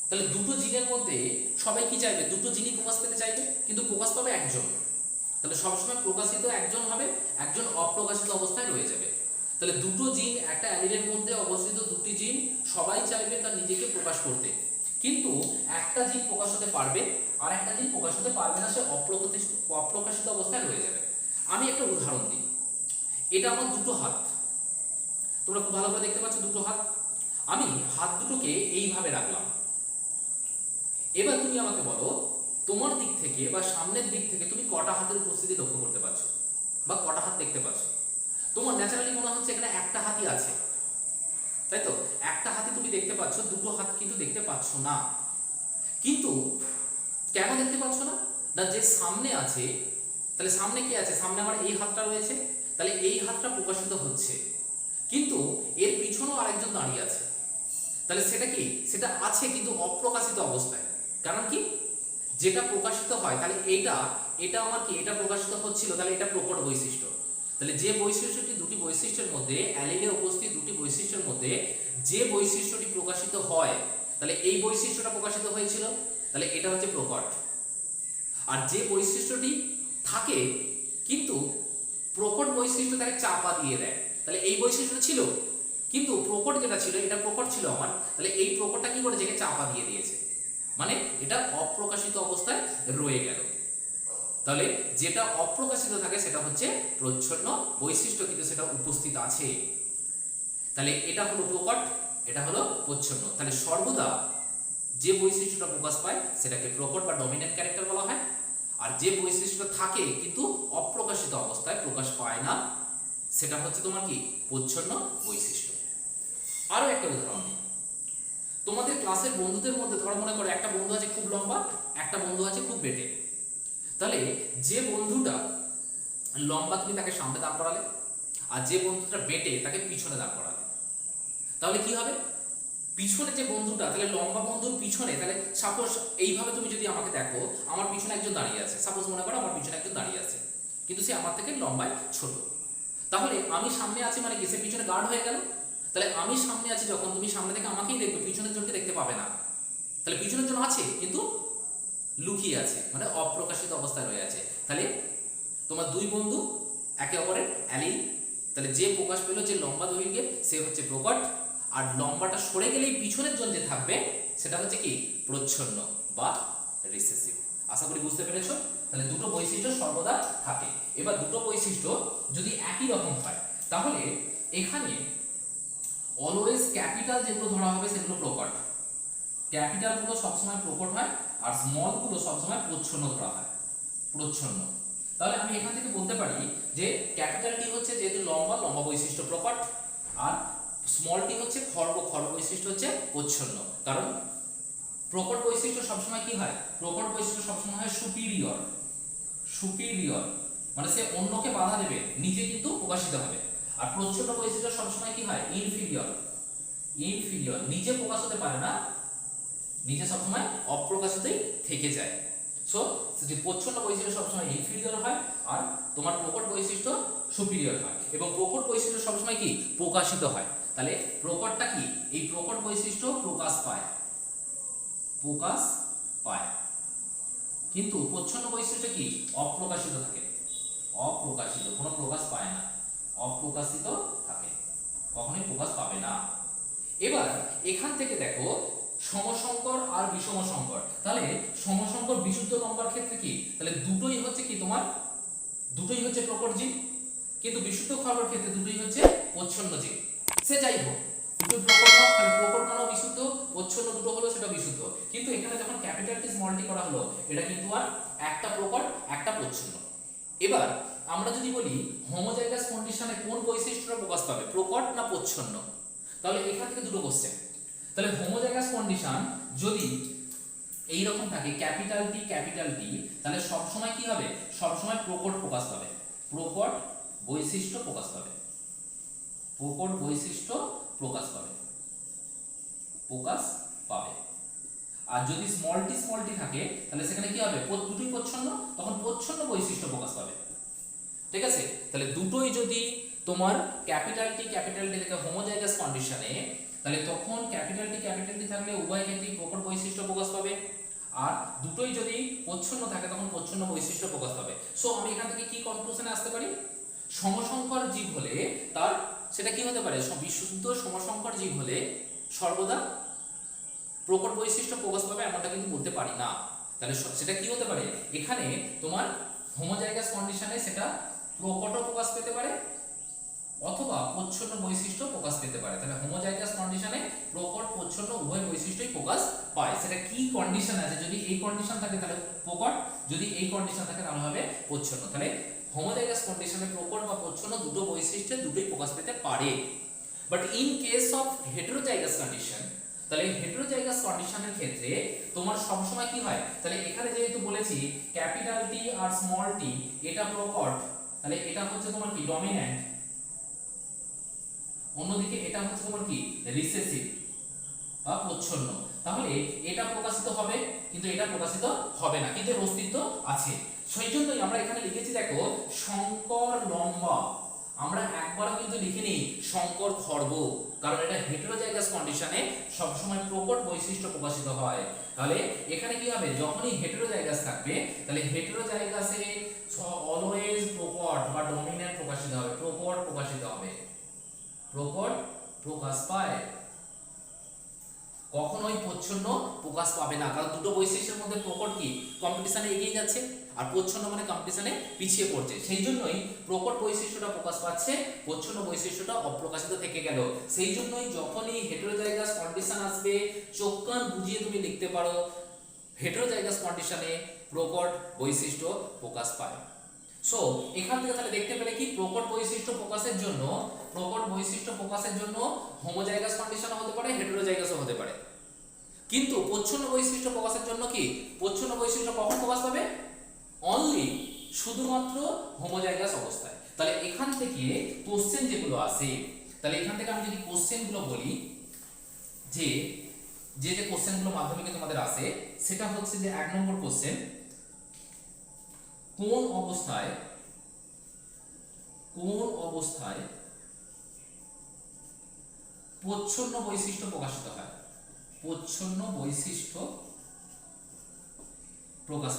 তাহলে দুটো জিনের মধ্যে সবাই কি চাইবে, দুটো জিনই প্রকাশ পেতে চাইবে, কিন্তু প্রকাশ পাবে একজন। তাহলে সবসময় প্রকাশিত একজন হবে, একজন অপ্রকাশিত অবস্থায় রয়ে যাবে। তাহলে দুটো জিন, একটা অ্যালিলের মধ্যে অবস্থিত দুটি জিন, সবাই চাইবে তার নিজেকে প্রকাশ করতে, কিন্তু একটা জিন প্রকাশ হতে পারবে আর একটা জিন প্রকাশ হতে পারবে না, সে অপ্রকাশিত অবস্থায় রয়ে যাবে। আমি একটা উদাহরণ দিই। এটা আমার দুটো হাত, তোমরা খুব ভালো করে দেখতে পাচ্ছ দুটো হাত। আমি হাত দুটোকে এইভাবে রাখলাম। এবার তুমি আমাকে বলো, তোমার দিক থেকে বা সামনের দিক থেকে তুমি কটা হাতের উপস্থিতি লক্ষ্য করতে পারছো বা কটা হাত দেখতে পাচ্ছ? তোমার ন্যাচারালি মনে হচ্ছে এখানে একটা হাতই আছে, তাই তো? একটা হাতই তুমি দেখতে পাচ্ছ, দুটো হাত কিন্তু দেখতে পাচ্ছ না। কিন্তু কেন দেখতে পাচ্ছ না? না, যে সামনে আছে, তাহলে সামনে কি আছে? সামনে আমার এই হাতটা রয়েছে, তাহলে এই হাতটা প্রকাশিত হচ্ছে, কিন্তু এর পিছনেও আরেকজন দাঁড়িয়ে আছে। তাহলে সেটা কি? সেটা আছে কিন্তু অপ্রকাশিত অবস্থায়। কারণ কি? যেটা প্রকাশিত হয়, তাহলে এটা আমার কি, এটা প্রকাশিত হচ্ছিল, তাহলে এটা প্রকট বৈশিষ্ট্য। তাহলে যে বৈশিষ্ট্যটি, দুটি বৈশিষ্ট্যের মধ্যে, অ্যালিলে উপস্থিত দুটি বৈশিষ্ট্যের মধ্যে যে বৈশিষ্ট্যটি প্রকাশিত হয়, তাহলে এই বৈশিষ্ট্যটা প্রকাশিত হয়েছিল, তাহলে এটা হচ্ছে প্রকট। আর যে বৈশিষ্ট্যটি থাকে কিন্তু প্রকট বৈশিষ্ট্য তাকে চাপা দিয়ে দেয়, তাহলে এই বৈশিষ্ট্যটা ছিল কিন্তু প্রকট যেটা ছিল, এটা প্রকট ছিল আমার, তাহলে এই প্রকটটা কি করেছে? একে চাপা দিয়ে দিয়েছে, মানে এটা অপ্রকাশিত অবস্থায় রয়ে গেল। তাহলে যেটা অপ্রকাশিত থাকে সেটা হচ্ছে প্রচ্ছন্ন বৈশিষ্ট্য, কিন্তু সেটা উপস্থিত আছে। তাহলে এটা হলো প্রকট, এটা হলো প্রচ্ছন্ন। তাহলে সর্বদা যে বৈশিষ্ট্যটা প্রকাশ পায় সেটাকে প্রকট বা ডমিনেন্ট ক্যারেক্টার বলা হয়, আর যে বৈশিষ্ট্য থাকে কিন্তু অপ্রকাশিত অবস্থায় প্রকাশ পায় না, সেটা হচ্ছে তোমার কি, প্রচ্ছন্ন বৈশিষ্ট্য। আরো একটা উদাহরণ দিই। তোমাদের ক্লাসের বন্ধুদের মধ্যে ধরো, মনে করো একটা বন্ধু আছে খুব লম্বা, একটা বন্ধু আছে খুব বেটে। তাহলে যে বন্ধুটা লম্বা তুমি তাকে সামনে দাঁড় করালে, আর যে বন্ধুটা বেটে তাকে পিছনে দাঁড় করালে, তাহলে কি হবে? পিছনে যে বন্ধুটা, তাহলে লম্বা বন্ধুর পিছনে, তাহলে সাপোজ এইভাবে তুমি যদি আমাকে দেখো, আমার পিছনে একজন দাঁড়িয়ে আছে, সাপোজ মনে করো আমার পিছনে একজন দাঁড়িয়ে আছে, কিন্তু সে আমার থেকে লম্বায় ছোট। তাহলে আমি সামনে আছি মানে কি, সে পিছনে গার্ড হয়ে গেল। তাহলে আমি সামনে আছি যখন, তুমি সামনে থেকে আমাকেই দেখবে, পিছনের জনকে দেখতে পাবে না। তাহলে পিছনের জন আছে কিন্তু লুকিয়ে আছে, মানে অপ্রকাশিত অবস্থায় রয়ে আছে। তাহলে তোমার দুই বন্ধু একে অপরের অ্যালিল, তাহলে যে প্রকাশ পেল, যে লম্বা দৈর্ঘ্যের, সে হচ্ছে প্রকট, আর লম্বাটা সরে গেলেই পিছনের জন যে থাকবে সেটা হচ্ছে কি, প্রচ্ছন্ন বা রিসেসিভ। আশা করি বুঝতে পেরেছো। তাহলে দুটো বৈশিষ্ট্য সর্বদা থাকে। এবার দুটো বৈশিষ্ট্য যদি একই রকম হয়, তাহলে এখানে অলওয়েজ ক্যাপিটাল যেগুলো ধরা হবে সেগুলো প্রকট, ক্যাপিটাল গুলো সবসময় প্রকট হয়, আর স্মল গুলো সবসময় প্রচ্ছন্ন ধরা হয়, প্রচ্ছন্ন। তাহলে আমি এখান থেকে বলতে পারি যে ক্যাপিটালটি হচ্ছে যেহেতু লম্বা, লম্বা বৈশিষ্ট্য প্রকট, আর স্মলটি হচ্ছে খর্ব, খর্ব বৈশিষ্ট্য হচ্ছে প্রচ্ছন্ন। কারণ প্রকট বৈশিষ্ট্য সবসময় কি হয়? প্রকট বৈশিষ্ট্য সবসময় হয় সুপিরিয়র, সুপিরিয়র মানে সে অন্যকে বাধা দেবে, নিজে কিন্তু প্রকাশিত হবে। আর প্রচ্ছন্ন বৈশিষ্ট্য সবসময় কি হয়? ইনফিরিয়র, ইনফিরিয়র নিজে প্রকাশ হতে পারে না, নিজে সবসময় অপ্রকাশিতই থেকে যায়। সো যে প্রচ্ছন্ন বৈশিষ্ট্য সবসময় ইনফিরিয়র হয়, আর তোমার প্রকট বৈশিষ্ট্য সুপিরিয়র হয়, এবং প্রকট বৈশিষ্ট্য সবসময় কি, প্রকাশিত হয়। তাহলে প্রকটটা কি, এই প্রকট বৈশিষ্ট্য প্রকাশ পায়, প্রকাশ পায়, কিন্তু প্রচ্ছন্ন বৈশিষ্ট্য কি, অপ্রকাশিত থাকে, অপ্রকাশিত, কোনো প্রকাশ পায় না, অপ্রকাশিত থাকে, কখনোই প্রকাশ পাবে না। এবার এখান থেকে দেখো সমসংকর আর বিষম সংকর। তাহলে সমসংকর বিশুদ্ধ লম্বার ক্ষেত্রে কি, তাহলে দুটোই হচ্ছে কি তোমার, দুটোই হচ্ছে প্রকট জীব, কিন্তু বিশুদ্ধ খর্বের ক্ষেত্রে দুটোই হচ্ছে প্রচ্ছন্ন জীব। সে যাই হোক, দুটো প্রকট হোক, তাহলে প্রকট মানেও বিশুদ্ধ, প্রচ্ছন্ন দুটো হলো সেটা বিশুদ্ধ। কিন্তু এখানে যখন ক্যাপিটাল টি স্মল টি করা হলো, এটা কিন্তু আর একটা প্রকট একটা প্রচ্ছন্ন। এবার আমরা যদি বলি হোমোজাইগাস কন্ডিশনে কোন বৈশিষ্ট্যটা প্রকাশ পাবে, প্রকট না প্রচ্ছন্ন, তাহলে এখান থেকে দুটো কোশ্চেন। তাহলে হোমোজাইগাস কন্ডিশন যদি এই রকম থাকে ক্যাপিটাল টি, তাহলে সব সময় কি হবে, সব সময় প্রকট প্রকাশ পাবে, প্রকট বৈশিষ্ট্য প্রকাশ পাবে, প্রকট বৈশিষ্ট্য প্রকাশ পাবে, প্রকাশ পাবে। আর যদি স্মল টি থাকে তাহলে সেখানে কি হবে, দুটোই প্রচ্ছন্ন, তখন প্রচ্ছন্ন বৈশিষ্ট্য প্রকাশ পাবে। ঠিক আছে? তাহলে দুটোই যদি তোমার ক্যাপিটাল টি থেকে হোমোজাইগাস কন্ডিশনে, তাহলে তখন ক্যাপিটাল টি থাকলে উভয় ক্ষেত্রেই প্রকট বৈশিষ্ট্য প্রকাশ পাবে, আর দুটোই যদি প্রচ্ছন্ন থাকে তখন প্রচ্ছন্ন বৈশিষ্ট্য প্রকাশ পাবে। সো আমি এখান থেকে কি কনক্লুশনে আসতে পারি, সমসংকর জীব হলে তার সেটা কি হতে পারে, বিশুদ্ধ সমসংকর জীব হলে সর্বদা প্রকট বৈশিষ্ট্য প্রকাশ পাবে এমনটা কিন্তু বলতে পারি না। তাহলে সেটা কি হতে পারে, এখানে তোমার হোমোজাইগাস কন্ডিশনে সেটা প্রকটও প্রকাশ পেতে পারে অথবা প্রচ্ছন্ন বৈশিষ্ট্য প্রকাশ পেতে পারে। তাহলে হোমোজাইগাস কন্ডিশনে প্রকট প্রচ্ছন্ন উভয় বৈশিষ্ট্যই প্রকাশ পায়। সেটা কি কন্ডিশন আছে, যদি এই কন্ডিশন থাকে তাহলে প্রকট, যদি এই কন্ডিশন থাকে তাহলে হবে প্রচ্ছন্ন। তাহলে হোমোজাইগাস কন্ডিশনে প্রকট বা প্রচ্ছন্ন দুটো বৈশিষ্ট্যে দুটোই প্রকাশ পেতে পারে। But in case of heterozygous condition, তাহলে হেটেরোজাইগাস কন্ডিশনের ক্ষেত্রে তোমার সবসময় কি হয়, তাহলে এখানে যেহেতু বলেছি ক্যাপিটাল টি আর স্মল টি এটা প্রকট, তাহলে এটা হচ্ছে তোমার কি ডমিন্যান্ট, অন্যদিকে এটা হচ্ছে তোমার কি রিসেসিভ বা প্রচ্ছন্ন। তাহলে এটা প্রকাশিত হবে কিন্তু এটা প্রকাশিত হবে না, কিন্তু এর অস্তিত্ব আছে। সেই জন্যই আমরা এখানে লিখেছি দেখো শঙ্কর লম্বা, আমরা একবারও কিন্তু লিখিনি শঙ্কর খর্ব, কারণ এটা হেটেরোজাইগাস কন্ডিশনে সবসময় প্রকট বৈশিষ্ট্য প্রকাশিত হয়। তাহলে এখানে কি হবে, যখনই হেটেরোজাইগাস থাকবে তাহলে হেটেরোজাইগাসে অলওয়েজ প্রকট বা ডমিন্যান্ট প্রকাশিত হবে, প্রকট প্রকাশিত হবে, প্রকট প্রকাশ পায়, কখনোই প্রচ্ছন্ন প্রকাশ পাবে না। কারণ দুটো বৈশিষ্ট্যের মধ্যে প্রকট কি কম্পিটিশনে এগিয়ে যাচ্ছে আর প্রচ্ছন্ন মানে কম্পিটিশনে পিছিয়ে পড়ছে, সেই জন্যই প্রকট বৈশিষ্ট্যটা প্রকাশ পাচ্ছে, প্রচ্ছন্ন বৈশিষ্ট্যটা অপ্রকাশিত থেকে গেল। সেই জন্যই যখনই হেটেরোজাইগাস কন্ডিশন আসবে চোখ কান বুঝিয়ে তুমি লিখতে পারো হেটেরোজাইগাস কন্ডিশনে প্রকট বৈশিষ্ট্য প্রকাশ পায়। সো এখান থেকে তাহলে দেখতে পেলে কি প্রকট বৈশিষ্ট্য প্রকাশের জন্য, প্রকট বৈশিষ্ট্য প্রকাশের জন্য হোমোজাইগাস কন্ডিশন হতে পারে, হেটেরোজাইগাসও হতে পারে, কিন্তু প্রচ্ছন্ন বৈশিষ্ট্য প্রকাশের জন্য কি প্রচ্ছন্ন বৈশিষ্ট্য কখন প্রকাশ পাবে, অনলি শুধুমাত্র হোমোজাইগাস অবস্থায়। তাহলে এখান থেকে কোশ্চেন যেগুলো আসে, তাহলে এখান থেকে আমি যদি কোশ্চেনগুলো বলি, যে যে যে কোশ্চেনগুলো মাধ্যমিকে তোমাদের আসে সেটা হচ্ছে যে 1 নম্বর কোশ্চেন, কোন অবস্থায় প্রচ্ছন্ন বৈশিষ্ট্য প্রকাশিত হয়, প্রচ্ছন্ন বৈশিষ্ট্য প্রকাশ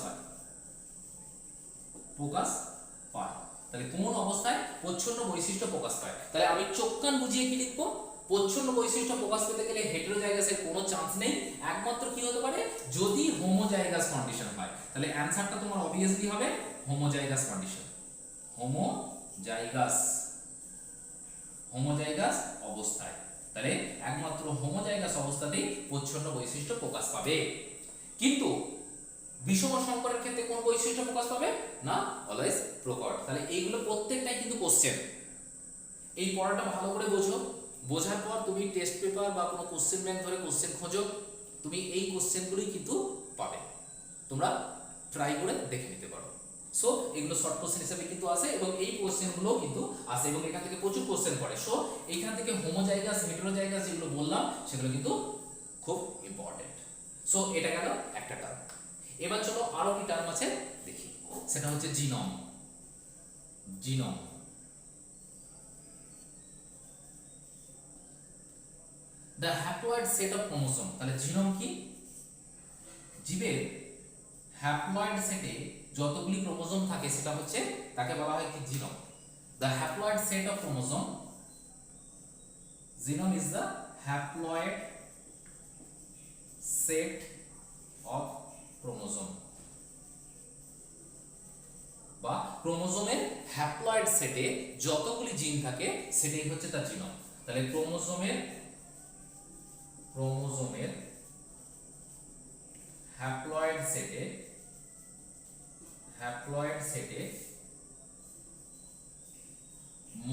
পায়, তাহলে কোন অবস্থায় প্রচ্ছন্ন বৈশিষ্ট্য প্রকাশ পায়। তাহলে আমি চোখ কান বুঝিয়ে কি লিখবো, প্রচ্ছন্ন বৈশিষ্ট্য প্রকাশ পেতে গেলে হেটেরোজাইগাসের কোনো চান্স নেই, একমাত্র কি হতে পারে যদি হোমোজাইগাস কন্ডিশন হয়। তাহলে অ্যানসারটা তোমার অবভিয়াসলি হবে হোমোজাইগাস কন্ডিশন, হোমোজাইগাস অবস্থায়। তাহলে একমাত্র হোমোজাইগাস অবস্থাতেই প্রচ্ছন্ন বৈশিষ্ট্য প্রকাশ পাবে। কিন্তু বিষম সংকরের ক্ষেত্রে কোন বৈশিষ্ট্য প্রকাশ পাবে না, অলওয়েজ প্রকট। তাহলে এইগুলো প্রত্যেকটাই কিন্তু কোশ্চেন, এই পড়াটা ভালো করে বোঝো, বোঝার পর তুমি টেস্ট পেপার বা কোনো কোশ্চেন ব্যাংক ধরে কোশ্চেন খোঁজো, তুমি এই কোশ্চেনগুলোই কিন্তু পাবে, তোমরা ট্রাই করে দেখে নিতে পারো। সো এগুলো শর্ট কোশ্চেন হিসেবে কিন্তু আসে এবং এই কোশ্চেনগুলো কিন্তু আসে এবং এখান থেকে প্রচুর কোশ্চেন পড়ে। সো এইখান থেকে হোমোজাইগাস হেটেরোজাইগাস যেগুলো বললাম সেগুলো কিন্তু খুব ইম্পর্টেন্ট। সো এটা গেল একটা টার্ম। এবার চলো আরো কি টার্ম আছে দেখি, সেটা হচ্ছে genome. The haploid set of chromosome. তাহলে জিনোম কি, জীবের হ্যাপ্লয়েড সেটে যতগুলি ক্রোমোসোম থাকে সেটা হচ্ছে, তাকে বলা হয় কি genome. The haploid set of chromosome, genome is the haploid set of chromosome, বা ক্রোমোসোমের হ্যাপ্লয়েড সেটে যতগুলি জিন থাকে সেটাই হচ্ছে তার জিনোম। তাহলে ক্রোমোসোমের হ্যাপ্লয়েড সেটে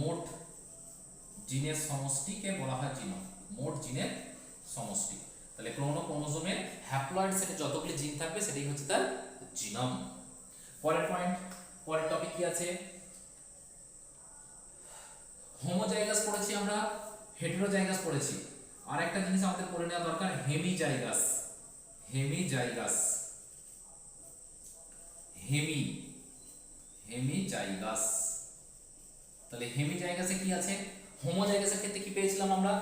মোট জিনের সমষ্টিকে বলা হয় জিনোম, মোট জিনের সমষ্টি। তাহলে ক্রোমোসোমের হ্যাপ্লয়েড সেটে যতগুলি জিন থাকবে সেটাই হচ্ছে তার জিনোম। পরের পয়েন্ট, পরের টপিক কি আছে, হোমোজাইগাস পড়েছি আমরা, হেটেরোজাইগাস পড়েছি, আর একটা জিনিস আমাদের পড়ে নেওয়া দরকার হেমিজাইগাস। তাহলে হেমিজাইগাসে কি আছে, হোমোজাইগাসের ক্ষেত্রে কি পেয়েছিলাম আমরা,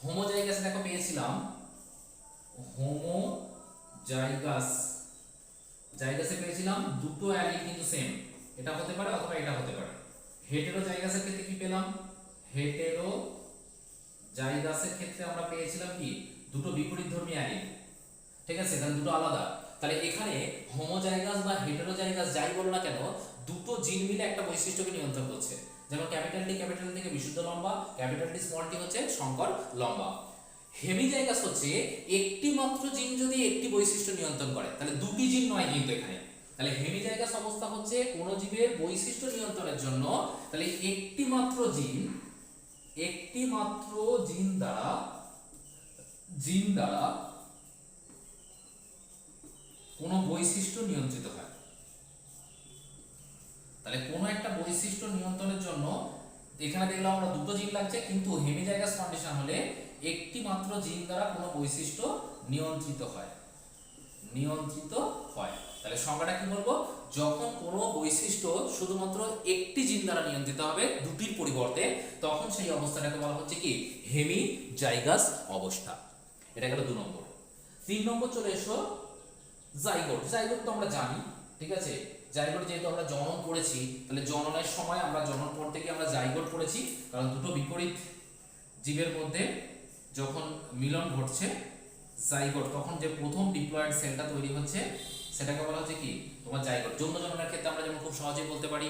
হোমোজাইগাসে দেখো পেয়েছিলাম জাইগাসে পেয়েছিলাম দুটো অ্যালিল কিন্তু সেম, এটা হতে পারে অথবা এটা হতে পারে। হেটেরোজাইগাসের ক্ষেত্রে কি পেলাম, হেটেরোজাইগাসের ক্ষেত্রে আমরা পেয়েছিলাম কি দুটো বিপরীতধর্মী অ্যালিল, ঠিক আছে, তাহলে দুটো আলাদা। তাহলে এখানে হোমোজাইগাস বা হেটেরোজাইগাস যাই বলো না কেন, দুটো জিন মিলে একটা বৈশিষ্ট্যকে নিয়ন্ত্রণ করছে। যেমন ক্যাপিটাল টি ক্যাপিটাল থেকে বিশুদ্ধ লম্বা, ক্যাপিটাল টি স্মল টি হচ্ছে সংকর লম্বা। হেমিজাইগাস হচ্ছে একটি মাত্র জিন যদি একটি বৈশিষ্ট্য নিয়ন্ত্রণ করে, তাহলে দুটি জিন নয় কিন্তু এখানে। তাহলে হেমিজাইগাস অবস্থা হচ্ছে কোন জীবের বৈশিষ্ট্য নিয়ন্ত্রণের জন্য তাহলে একটি মাত্র জিন দ্বারা কোন বৈশিষ্ট্য নিয়ন্ত্রিত হয়। তাহলে কোনো একটা বৈশিষ্ট্য নিয়ন্ত্রণের জন্য এখানে দেখলাম আমরা দুটো জিন লাগছে, কিন্তু হেমিজাইগাস কন্ডিশন হলে একটি মাত্র জিন দ্বারা কোনো বৈশিষ্ট্য নিয়ন্ত্রিত হয়। তাহলে সংজ্ঞাটা কি বলবো, যখন কোনো বৈশিষ্ট্য শুধুমাত্র একটি জিন দ্বারা নিয়ন্ত্রিত হবে দুটির পরিবর্তে, তখন সেই অবস্থাটাকে বলা হচ্ছে কি হেমিজাইগাস অবস্থা। এটা গেল 2 নম্বর। 3 নম্বর চলে এসো জাইগোট। জাইগোট তো আমরা জানি, ঠিক আছে, জাইগোট যেহেতু আমরা জনন করেছি, তাহলে জননের সময় আমরা জনন পড়তে গিয়ে আমরা জাইগোট পড়েছি, কারণ দুটো বিপরীত জীবের মধ্যে যখন মিলন ঘটছে জাইগোট, তখন যে প্রথম ডিপ্লয়েড সেলটা তৈরি হচ্ছে সেটাকে বলা হচ্ছে কি তোমার জাইগোট। যৌন জননের ক্ষেত্রে আমরা যেমন খুব সহজেই বলতে পারি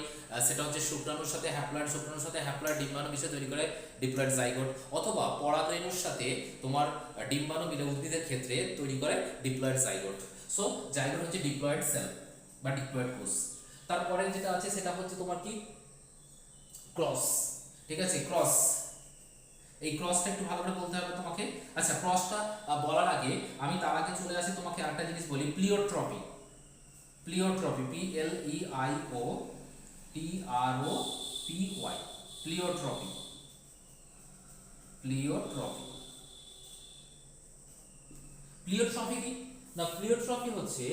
সেটা হচ্ছে শুক্রাণুর সাথে হ্যাপ্লয়েড ডিম্বাণু মিশে তৈরি করে ডিপ্লয়েড জাইগোট, অথবা পরাগরেণুর সাথে তোমার ডিম্বাণু মিলে উদ্ভিদের ক্ষেত্রে তৈরি করে ডিপ্লয়েড জাইগোট। সো জাইগোট হচ্ছে ডিপ্লয়েড সেল বা ডিপ্লয়েড কোষ। তারপরে যেটা আছে সেটা হচ্ছে তোমার কি ক্রস, ঠিক আছে, ক্রস। এই ক্রসটা একটু ভালো করে বলতে হবে তোমাকে। আচ্ছা, ক্রসটা বলার আগে আমি তার আগে চলে আসি তোমাকে আরেকটা জিনিস বলি, প্লিওট্রপি। PLEIOTROPY, pleiotropy. প্লিওট্রপি কি না, প্লিওট্রপি হচ্ছে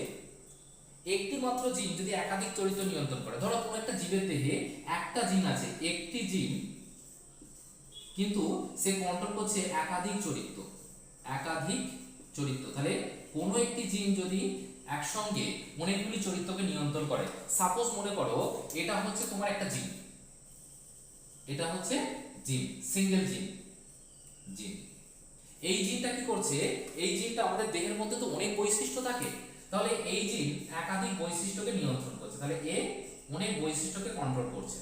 একটি মাত্র জিন যদি একাধিক চরিত্র নিয়ন্ত্রণ করে। ধরো কোনো একটা জীবের দেহে একটা জিন আছে, একটি জিন, কিন্তু সে কন্ট্রোল করছে একাধিক চরিত্র। তাহলে কোনো একটি জিন যদি একসঙ্গে অনেকগুলি চরিত্রকে নিয়ন্ত্রণ করে, সাপোজ মনে করো এটা হচ্ছে তোমার একটা জিন, সিঙ্গেল জিন। এই জিনটা কি করছে, এই জিনটা আমাদের দেহের মধ্যে তো অনেক বৈশিষ্ট্য থাকে, তাহলে এই জিন একাধিক বৈশিষ্ট্যকে নিয়ন্ত্রণ করছে, তাহলে এ অনেক বৈশিষ্ট্যকে কন্ট্রোল করছে।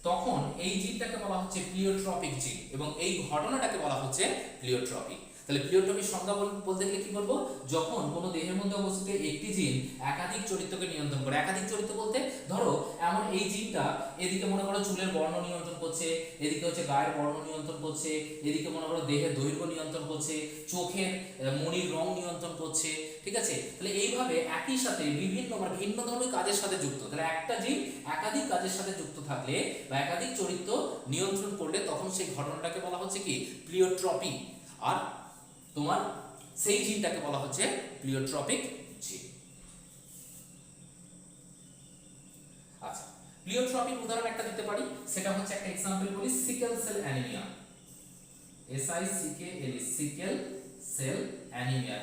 তখন এই জিনটাকে বলা হচ্ছে প্লিওট্রপিক জিন, এবং এই ঘটনাটাকে বলা হচ্ছে প্লিওট্রপি। তাহলে প্লিওট্রপির সংজ্ঞা বলতে গেলে কি বলবো, যখন কোনো দেহের মধ্যে অবস্থিত একটি জিন একাধিক চরিত্রকে নিয়ন্ত্রণ করে। একাধিক চরিত্র বলতে ধরো এমন এই জিনটা এদিকে মনে করো চুলের বর্ণ নিয়ন্ত্রণ করছে, এদিকে হচ্ছে গায়ের বর্ণ নিয়ন্ত্রণ করছে, এদিকে মনে করো দেহের দৈর্ঘ্য নিয়ন্ত্রণ করছে, চোখের মণির রং নিয়ন্ত্রণ করছে, ঠিক আছে। তাহলে এইভাবে একই সাথে বিভিন্ন ভিন্ন ধরনের কাজের সাথে যুক্ত। তাহলে একটা জিন একাধিক কাজের সাথে যুক্ত থাকলে বা একাধিক চরিত্র নিয়ন্ত্রণ করলে তখন সেই ঘটনাটাকে বলা হচ্ছে কি প্লিওট্রপি। আর তোমার সেই জিনটাকে বলা হচ্ছে প্লিওট্রপিক জিন। আচ্ছা, প্লিওট্রপিক উদাহরণ একটা দিতে পারি, সেটা হচ্ছে একটা एग्जांपल বলি, sickle cell anaemia. Sickle cell anaemia,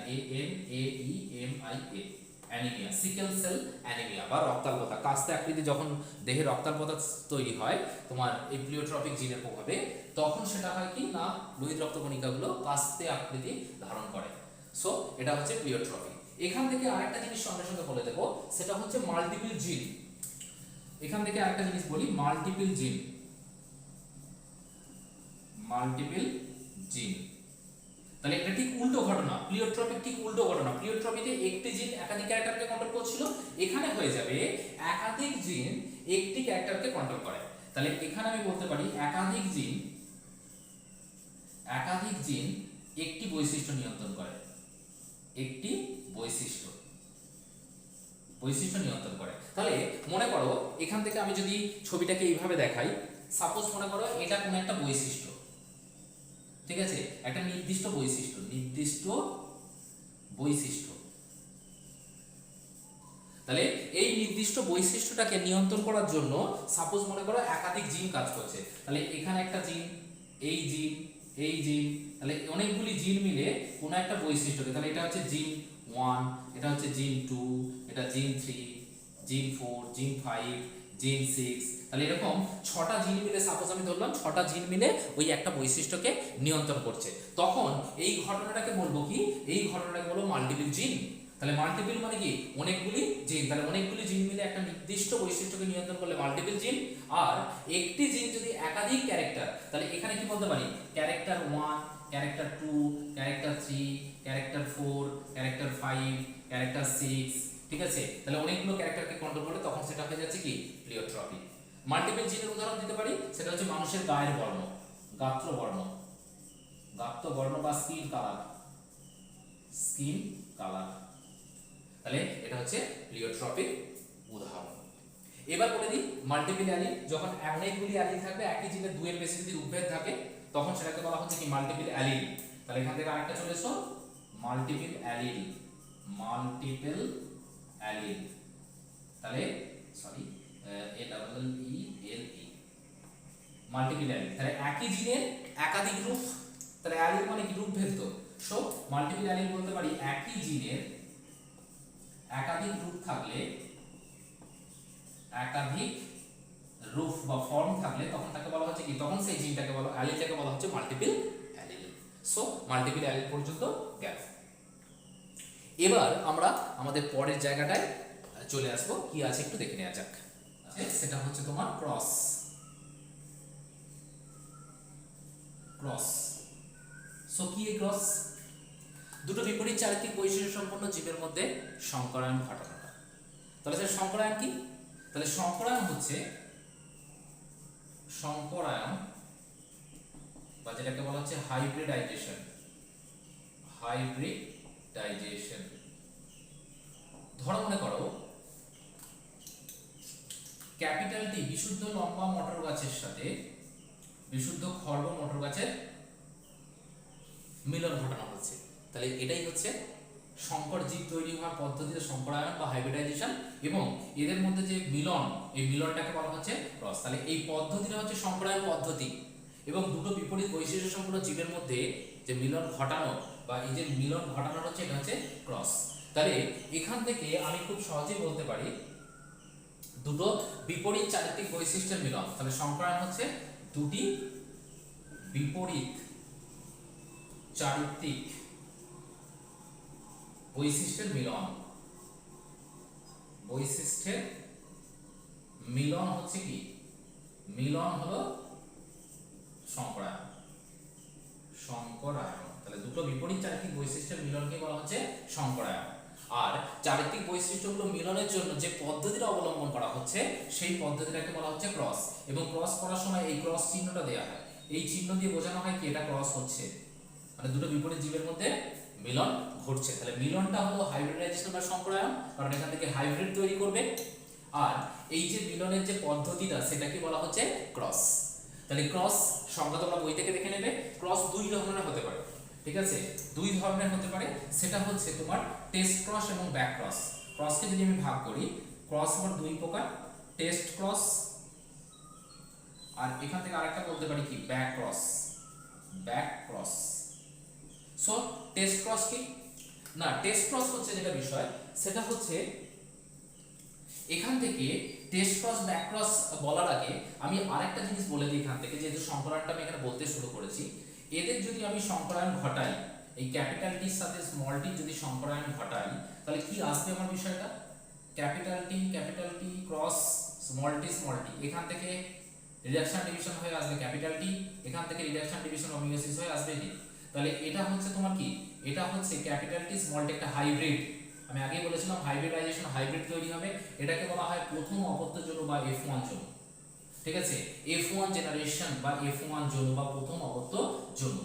anaemia, sickle cell anaemia বা রক্তাল্পতা। কাস্তে আকৃতি যখন দেহে রক্তাল্পতা তৈরি হয় তোমার এই প্লিওট্রপিক জিনের প্রভাবে, তখন সেটা হয় কি না লোহিত রক্তকণিকাগুলো কাস্তে আকৃতি ধারণ করে। সো এটা হচ্ছে প্লিওট্রপি। এখান থেকে আরেকটা জিনিস সঙ্গে সঙ্গে বলে দেবো, সেটা হচ্ছে মাল্টিপল জিন। এখান থেকে আরেকটা জিনিস বলি, মাল্টিপল জিন। তাহলে এটা ঠিক উল্টো ঘটনা, প্লিওট্রপিক ঠিক উল্টো ঘটনা। প্লিওট্রপিতে একটি জিন একাধিক ক্যারেক্টারকে কন্ট্রোল করছিল, এখানে হয়ে যাবে একাধিক জিন একটি ক্যারেক্টারকে কন্ট্রোল করে। তাহলে এখানে আমি বলতে পারি একাধিক জিন একটি বৈশিষ্ট্য নিয়ন্ত্রণ করে, একটি বৈশিষ্ট্য নিয়ন্ত্রণ করে। তাহলে মনে করো এখান থেকে আমি যদি ছবিটাকে এইভাবে দেখাই, সাপোজ মনে করো এটা কোন একটা বৈশিষ্ট্য, ঠিক আছে, একটা নির্দিষ্ট বৈশিষ্ট্য। তাহলে এই নির্দিষ্ট বৈশিষ্ট্যটাকে নিয়ন্ত্রণ করার জন্য সাপোজ মনে করো একাধিক জিন কাজ করছে। তাহলে এখানে একটা জিন, এই জিন, তাহলে অনেকগুলি জিন মিলে কোন একটা বৈশিষ্ট্যকে, তাহলে এটা হচ্ছে জিন 1, এটা হচ্ছে জিন 2, এটা জিন 3, জিন 4, জিন 5, জিন 6, তাহলে এরকম 6টা জিন মিলে, সাপোজ আমি ধরলাম 6টা জিন মিলে ওই একটা বৈশিষ্ট্যকে নিয়ন্ত্রণ করছে, তখন এই ঘটনাটাকে বলবো কি, এই ঘটনাটাকে বলবো মাল্টিপল জিন। তাহলে মাল্টিপল মানে কি, অনেকগুলি জিন, তাহলে অনেকগুলি জিন মিলে একটা নির্দিষ্ট বৈশিষ্ট্যকে নিয়ন্ত্রণ করলে মাল্টিপল জিন। আর একটি জিন যদি একাধিক ক্যারেক্টার, তাহলে এখানে কি বলতে পারি, character 1, character 2, character 3, character 4, character 5, character 6, ঠিক আছে, তাহলে অনেকগুলো ক্যারেক্টারকে কন্ট্রোল করে, তখন সেটা হয়ে যাচ্ছে কি প্লিওট্রপি। মাল্টিপল জিনের উদাহরণ দিতে পারি, সেটা হচ্ছে মানুষের গায়ের বর্ণ, গাত্র বর্ণ, গাত্র বর্ণ বা স্কিন কালার, স্কিন কালার, তাহলে এটা হচ্ছে প্লিওট্রপিক উদাহরণ। এবার বলে দিই মাল্টিপল অ্যালিল, যখন অনেকগুলি অ্যালিল থাকবে, একই জিনের দুইয়ের বেশি যদি উদ্ভেদ থাকে, তখন সেটাকে বলা হচ্ছে কি মাল্টিপল অ্যালিল। তাহলে এখান থেকে আরেকটা চলে এসো, মাল্টিপল অ্যালিল, মাল্টিপল অ্যালিল, তাহলে সরি ALLELE, মাল্টিপল অ্যালিল, তাহলে একই জিনের একাধিক রূপ, তাহলে অ্যালিল মানে কি রূপ ভেদ। সো মাল্টিপল অ্যালিল বলতে পারি একই জিনের একাধিক রূপ থাকলে, একাধিক রূপ বা ফর্ম থাকলে, তখন তাকে বলা হচ্ছে কি, তখন সেই জিনটাকে বলা, অ্যালিলটাকে বলা হচ্ছে multiple allele. So multiple allele পর্যন্ত গেল। এবার আমরা আমাদের পরের জায়গাটায় চলে আসবো, কি আছে একটু দেখে নেওয়া যাক। সেটা হচ্ছে তোমার ক্রস, ক্রস। সো কি এই ক্রস, দুটো বিপরীত চারিত্রিক বৈশিষ্ট্য সম্পন্ন জীবের মধ্যে সংকরায়ন ঘটানোটা। তাহলে স্যার সংকরায়ন কি, তাহলে সংকরায়ন হচ্ছে, সংকরায়ন বা যেটাকে বলা হচ্ছে হাইব্রিডাইজেশন, হাইব্রিডাইজেশন। ধরো মনে করো ক্যাপিটাল টি বিশুদ্ধ লম্বা মটর গাছের সাথে বিশুদ্ধ খর্ব মটর গাছের মিলন ঘটানো হচ্ছে, তাহলে এটাই হচ্ছে সংকর জীব তৈরি হওয়ার পদ্ধতিতে সংকরায়ন বা হাইব্রিডাইজেশন, এবং এদের মধ্যে যে মিলন, এই মিলনটাকে বলা হচ্ছে ক্রস। তাহলে এই পদ্ধতিটা হচ্ছে সংকরায়ন পদ্ধতি, এবং দুটো বিপরীত বৈশিষ্ট্য সম্পন্ন জীবের মধ্যে যে মিলন ঘটানো বা এই যে মিলন ঘটানো হচ্ছে, এটা হচ্ছে ক্রস। তাহলে এখান থেকে আমি খুব সহজেই বলতে পারি দুটো বিপরীত চারিত্রিক বৈশিষ্ট্যের মিলন। তাহলে সংকরায়ন হচ্ছে দুটি বিপরীত চারিত্রিক বৈশিষ্ট্যের মিলন, বৈশিষ্ট্যের মিলন হচ্ছে কি, মিলন হলো সংকরায়ন, সংকরায়ন। তাহলে দুটো বিপরীত চারিত্রিক বৈশিষ্ট্যের মিলনকে বলা হচ্ছে সংকরায়ন। আর চারিত্রিক বৈশিষ্ট্যগুলো মিলনের জন্য যে পদ্ধতিটা অবলম্বন করা হচ্ছে, সেই পদ্ধতিটাকে বলা হচ্ছে ক্রস, এবং ক্রস করার সময় এই ক্রস চিহ্নটা দেওয়া হয়, এই চিহ্ন দিয়ে বোঝানো হয় কি এটা ক্রস হচ্ছে, মানে দুটো বিপরীত জীবের মধ্যে মিলন ঘটছে। তাহলে মিলনটা হলো হাইব্রিডাইজেশন বা সংকরায়ন, কারণ এখান থেকে হাইব্রিড তৈরি করবে, আর এই যে মিলনের যে পদ্ধতিটা সেটাকে বলা হচ্ছে ক্রস। তাহলে ক্রস সংজ্ঞা তোমরা বই থেকে দেখে নেবে। ক্রস দুই ধরনের হতে পারে, ঠিক আছে, দুই ধরনের হতে পারে, সেটা হচ্ছে তোমার টেস্ট ক্রস এবং ব্যাক ক্রস। ক্রসকে যদি আমি ভাগ করি, ক্রস হলো দুই প্রকার, টেস্ট ক্রস, আর এখান থেকে আরেকটা বলতে পারি কি back cross, back cross. So test cross কি না, টেস্ট ক্রস হচ্ছে যেটা বিষয়, সেটা হচ্ছে এখান থেকে টেস্ট ক্রস ব্যাক ক্রস বলার আগে আমি আরেকটা জিনিস বলে দিই এখান থেকে, যেহেতু সংকরায়নটা আমি এখানে বলতে শুরু করেছি, এদের যদি আমি সংকরায়ন ঘটাই, এই ক্যাপিটাল টির সাথে স্মল টি যদি সংকরায়ন ঘটাই, তাহলে কি আসবে আমার বিষয়টা, capital T cross small tea, এখান থেকে রিডাকশন ডিভিশন হয়ে আসবে ক্যাপিটাল টি, এখান থেকে রিডাকশন ডিভিশন ও মিয়োসিস হয়ে আসবে টি। তাহলে এটা হচ্ছে তোমার কি, এটা হচ্ছে ক্যাপিটাল টি স্মল টি একটা হাইব্রিড। আমি আগেই বলেছিলাম হাইব্রিডাইজেশন, হাইব্রিড তৈরি হবে, এটাকে বলা হয় প্রথম অপত্য জনু বা F1 জনু, ঠিক আছে, F1 জেনারেশন বা F1 জনু বা প্রথম অপত্য জনু।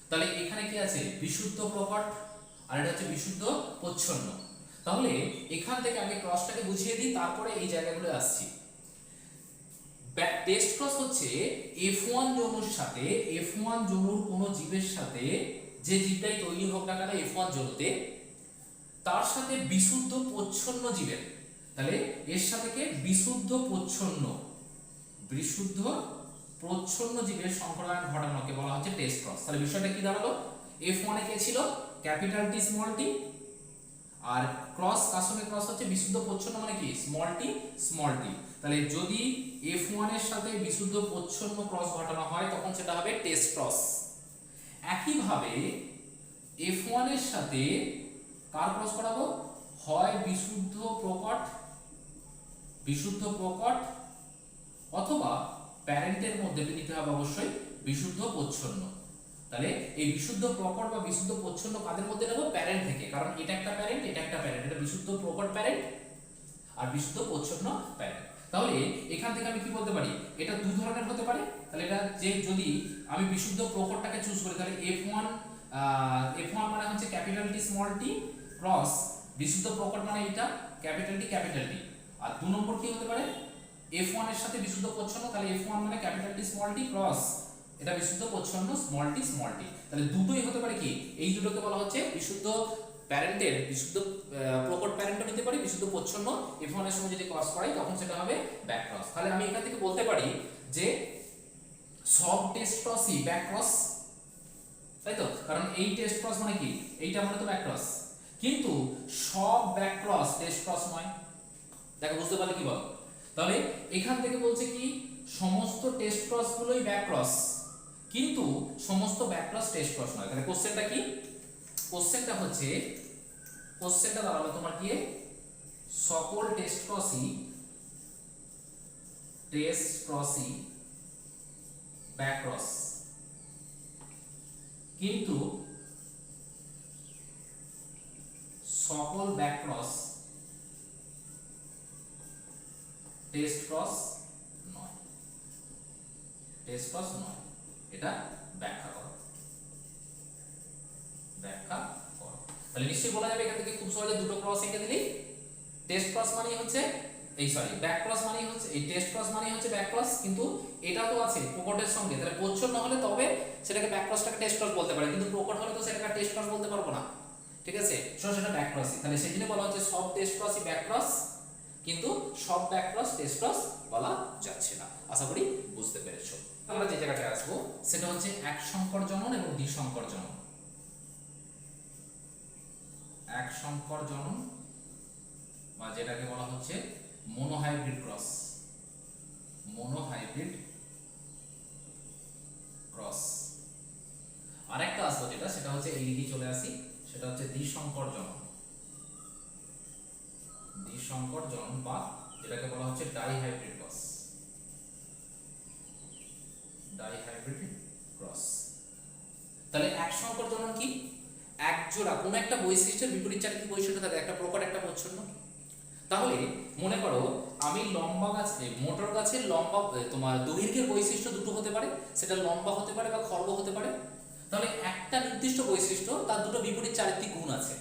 তাহলে এখানে কি আছে, বিশুদ্ধ প্রকট, আর এটা হচ্ছে বিশুদ্ধ প্রচ্ছন্ন। তাহলে এখান থেকে আগে ক্রসটাকে বুঝিয়ে দিই, তারপরে এই জায়গাগুলো আসছি। টেস্ট ক্রস হচ্ছে F1 জনুর সাথে, F1 জনুর কোন জীবের সাথে, যে জীবটাই তৈরি হোক না কেন F1 জনুতে, তার সাথে বিশুদ্ধ প্রচ্ছন্ন জীবের, তাহলে এর সাথে কে বিশুদ্ধ প্রচ্ছন্ন, বিশুদ্ধ প্রচ্ছন্ন জীবের সংকরায়ন ঘটানোকে বলা হচ্ছে টেস্ট ক্রস। তাহলে বিষয়টা কি দাঁড়ালো, F1 এ কে ছিল ক্যাপিটাল টি স্মল টি, আর ক্রস কার সঙ্গে ক্রস হচ্ছে বিশুদ্ধ প্রচ্ছন্ন মানে কি স্মল টি। তাহলে যদি F1 এর সাথে বিশুদ্ধ প্রচ্ছন্ন ক্রস ঘটানো হয় তখন সেটা হবে টেস্ট ক্রস। একইভাবে F1 এর সাথে কার ক্রস করাবো, হয় বিশুদ্ধ প্রকট অথবা প্যারেন্টের মধ্যে নিতে হবে অবশ্যই বিশুদ্ধ প্রচ্ছন্ন। তাহলে এই বিশুদ্ধ প্রকট বা বিশুদ্ধ প্রচ্ছন্ন কাদের মধ্যে নেব, প্যারেন্ট থেকে, কারণ এটা একটা প্যারেন্ট এটা বিশুদ্ধ প্রকট প্যারেন্ট আর বিশুদ্ধ প্রচ্ছন্ন প্যারেন্ট। তাহলে এখান থেকে আমি কি বলতে পারি, এটা দুই ধরনের হতে পারে। তাহলে এটা যে যদি আমি বিশুদ্ধ প্রকটটাকে চুজ করি তাহলে F1 মানে হচ্ছে ক্যাপিটাল টি স্মল টি ক্রস বিশুদ্ধ প্রকট মানে এটা ক্যাপিটাল টি। আর 2 নম্বর কি হতে পারে, F1 এর সাথে বিশুদ্ধ প্রচ্ছন্ন, তাহলে F1 মানে ক্যাপিটাল টি স্মল টি ক্রস এটা বিশুদ্ধ প্রচ্ছন্ন স্মল টি। তাহলে দুটোই হতে পারে কি, এই দুটোকে বলা হচ্ছে বিশুদ্ধ প্যারেন্টের বিশুদ্ধ প্রকট প্যারেন্টও নিতে পারি, বিশুদ্ধ প্রচ্ছন্ন F1 এর সঙ্গে যদি ক্রস করাই তখন সেটা হবে ব্যাক ক্রস। তাহলে আমি এখান থেকে বলতে পারি যে সব টেস্ট ক্রসই ব্যাক ক্রস, তাই তো, কারণ এই টেস্ট ক্রস মানে কি, এইটা মানে তো ব্যাক ক্রস, কিন্তু সব ব্যাক ক্রস টেস্ট ক্রস নয়। দেখো বুঝতে পারলে কি বল, তাহলে এখান থেকে বলছে কি সমস্ত টেস্ট ক্রস গুলোই ব্যাক ক্রস কিন্তু সমস্ত ব্যাক ক্রস টেস্ট ক্রস নয়। তাহলে কোশ্চেনটা কি, কোশ্চেনটা দাঁড়ালো তোমার কি, সকল টেস্ট ক্রসই ব্যাক ক্রস কিন্তু সকল ব্যাক ক্রস টেস্ট ক্রস নয়, এটা ব্যাখ্যা করো। তাহলে নিশ্চয়ই বলা যাবে এখান থেকে খুব সহজে দুটো ক্রস এঁকে দিলেই টেস্ট ক্রস মানেই হচ্ছে ব্যাক ক্রস মানেই হচ্ছে এই টেস্ট ক্রস মানেই হচ্ছে ব্যাক ক্রস, কিন্তু এটা তো আছে প্রকটের সঙ্গে, তাহলে প্রচ্ছন্ন হলে তবে সেটাকে ব্যাক ক্রসটাকে টেস্ট ক্রস বলতে পারে, কিন্তু প্রকট হলে তো সেটাকে টেস্ট ক্রস বলতে পারবো না, ঠিক আছে, সেটা ব্যাক ক্রসই। তাহলে সেই জন্য বলা হচ্ছে সব টেস্ট ক্রসই ব্যাক ক্রস কিন্তু সব ব্যাক ক্রস টেস্ট ক্রস বলা যাচ্ছে না। আশা করি বুঝতে পেরেছো। আমরা যে জায়গাটায় আসবো সেটা হচ্ছে এক সংকর জনন এবং দ্বিসংকর জনন। এক সংকর জনন বা যেটাকে বলা হচ্ছে মোনোহাইব্রিড ক্রস। আরেকটা আসবো যেটা সেটা হচ্ছে এই দিকে চলে আসি, সেটা হচ্ছে দ্বিসংকর জনন বা যেটাকে বলা হচ্ছে ডাইহাইব্রিড ক্রস। তাহলে এক সংকর জনন কি, এক জোড়া কোন একটা বৈশিষ্ট্যের বিপরীত চারিত্রিক বৈশিষ্ট্য থাকে, একটা প্রকট একটা প্রচ্ছন্ন। তাহলে মনে করো আমি লম্বা গাছে মোটর গাছের লম্বা তোমার দৈর্ঘ্যের বৈশিষ্ট্য দুটো হতে পারে, সেটা লম্বা হতে পারে বা খর্ব হতে পারে। তাহলে একটা নির্দিষ্ট বৈশিষ্ট্য তার দুটো বিপরীত চারিত্রিক গুণ আছে।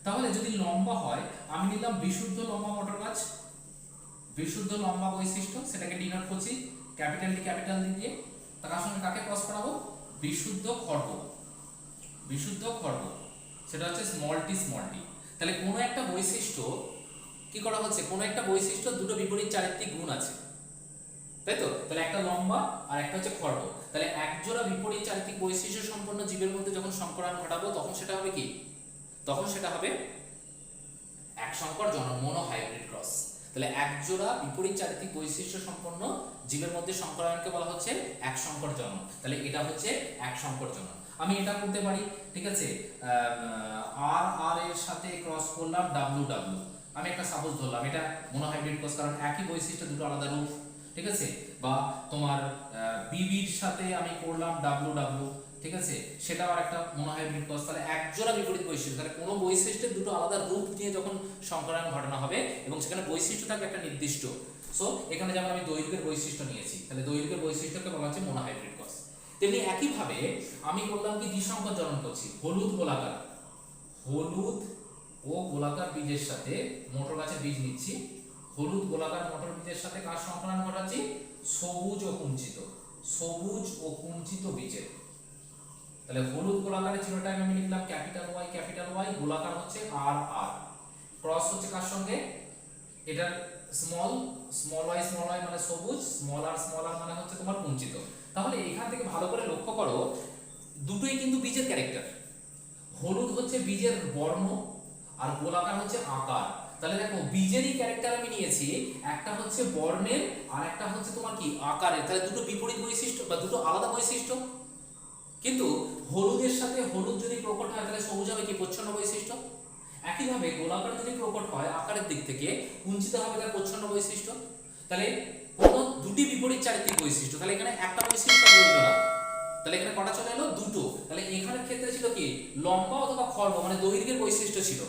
তাহলে যদি লম্বা হয় আমি নিলাম বিশুদ্ধ লম্বা মোটর গাছ, বিশুদ্ধ লম্বা বৈশিষ্ট্য, সেটাকে ডিনোট করছি ক্যাপিটাল ডি দিয়ে। তার সঙ্গে কাকে ক্রস করাবো, বিশুদ্ধ খর্ব, সেটা হচ্ছে স্মল টি। তাহলে কোনো একটা বৈশিষ্ট্য কি করা হচ্ছে, কোনো একটা বৈশিষ্ট্য দুটো বিপরীত চারিত্রিক গুণ আছে, তাই তো, তাহলে একটা লম্বা আর একটা হচ্ছে খর্ব। তাহলে একজোড়া বিপরীত চারিত্রিক বৈশিষ্ট্য সম্পন্ন জীবের মধ্যে যখন সংকরায়ন ঘটাবো তখন সেটা হবে কি, তখন সেটা হবে এক সংকর জনন মোনোহাইব্রিড ক্রস। তাহলে একজোড়া বিপরীত চারিত্রিক বৈশিষ্ট্য সম্পন্ন জীবের মধ্যে সংকরায়নকে বলা হচ্ছে এক সংকর জনন। তাহলে এটা হচ্ছে এক সংকর জনন। আমি এটা করতে পারি, ঠিক আছে, আর এর সাথে ক্রস করলাম ডাব্লিউ, আমি একটা সাপোজ ধরলাম এটা মোনোহাইব্রিড ক্রস, কারণ একই বৈশিষ্ট্য দুটো আলাদা রূপ, ঠিক আছে। বা তোমার বিবির সাথে আমি করলাম ডাব্লিউ, ঠিক আছে, সেটাও আরেকটা মোনোহাইব্রিড ক্রস। তাহলে একজোড়া বিপরীত বৈশিষ্ট্য, তাহলে কোনো বৈশিষ্ট্যের দুটো আলাদা রূপ নিয়ে যখন সংকরায়ন ঘটানো হবে এবং সেখানে বৈশিষ্ট্য থাকবে একটা নির্দিষ্ট। সো এখানে যেমন আমি দৈর্ঘ্যের বৈশিষ্ট্য নিয়েছি, তাহলে দৈর্ঘ্যের বৈশিষ্ট্যকে বলা হচ্ছে মোনোহাইব্রিড ক্রস। তেমনি একইভাবে আমি করলাম কি দ্বিসংকর জনন করছি, হলুদ ও গোলাকার বীজের সাথে মোটর গাছের বীজ নিচ্ছি, হলুদ গোলাকার মোটর বীজের সাথে কার সংকরায়ন ঘটাচ্ছি, সবুজ ও কুঞ্চিত বীজের। তাহলে হলুদ গোলাকারের চিহ্নটাকে আমি লিখলাম ক্যাপিটাল ওয়াই, গোলাকার হচ্ছে আর, ক্রস হচ্ছে কার সঙ্গে, এটার স্মল ওয়াই মানে সবুজ, স্মল আর মানে হচ্ছে তোমার কুঞ্চিত। তাহলে এখান থেকে ভালো করে লক্ষ্য করো দুটোই কিন্তু বীজের ক্যারেক্টার। হলুদ হচ্ছে বীজের বর্ণ আর গোলাকার হচ্ছে আকার। তাহলে দেখো বীজেরই ক্যারেক্টার আমি নিয়েছি, একটা হচ্ছে বর্ণের আর একটা হচ্ছে তোমার কি আকারের, তাহলে দুটো বিপরীত বৈশিষ্ট্য বা দুটো আলাদা বৈশিষ্ট্য। কিন্তু হলুদের সাথে হলুদ যদি প্রকট হয় তাহলে সবুজ হবে কি প্রচ্ছন্ন বৈশিষ্ট্য। একইভাবে গোলাকার যদি প্রকট হয় আকারের দিক থেকে কুঞ্চিত হবে তার প্রচ্ছন্ন বৈশিষ্ট্য। তাহলে কোনো দুটি বিপরীত চারিত্রিক বৈশিষ্ট্য, তাহলে এখানে একটা বৈশিষ্ট্য বললো না, তাহলে এখানে কটা চলে এলো দুটো। তাহলে এখানের ক্ষেত্রে ছিল কি লম্বা অথবা খর্ব মানে দৈর্ঘ্যের বৈশিষ্ট্য ছিল,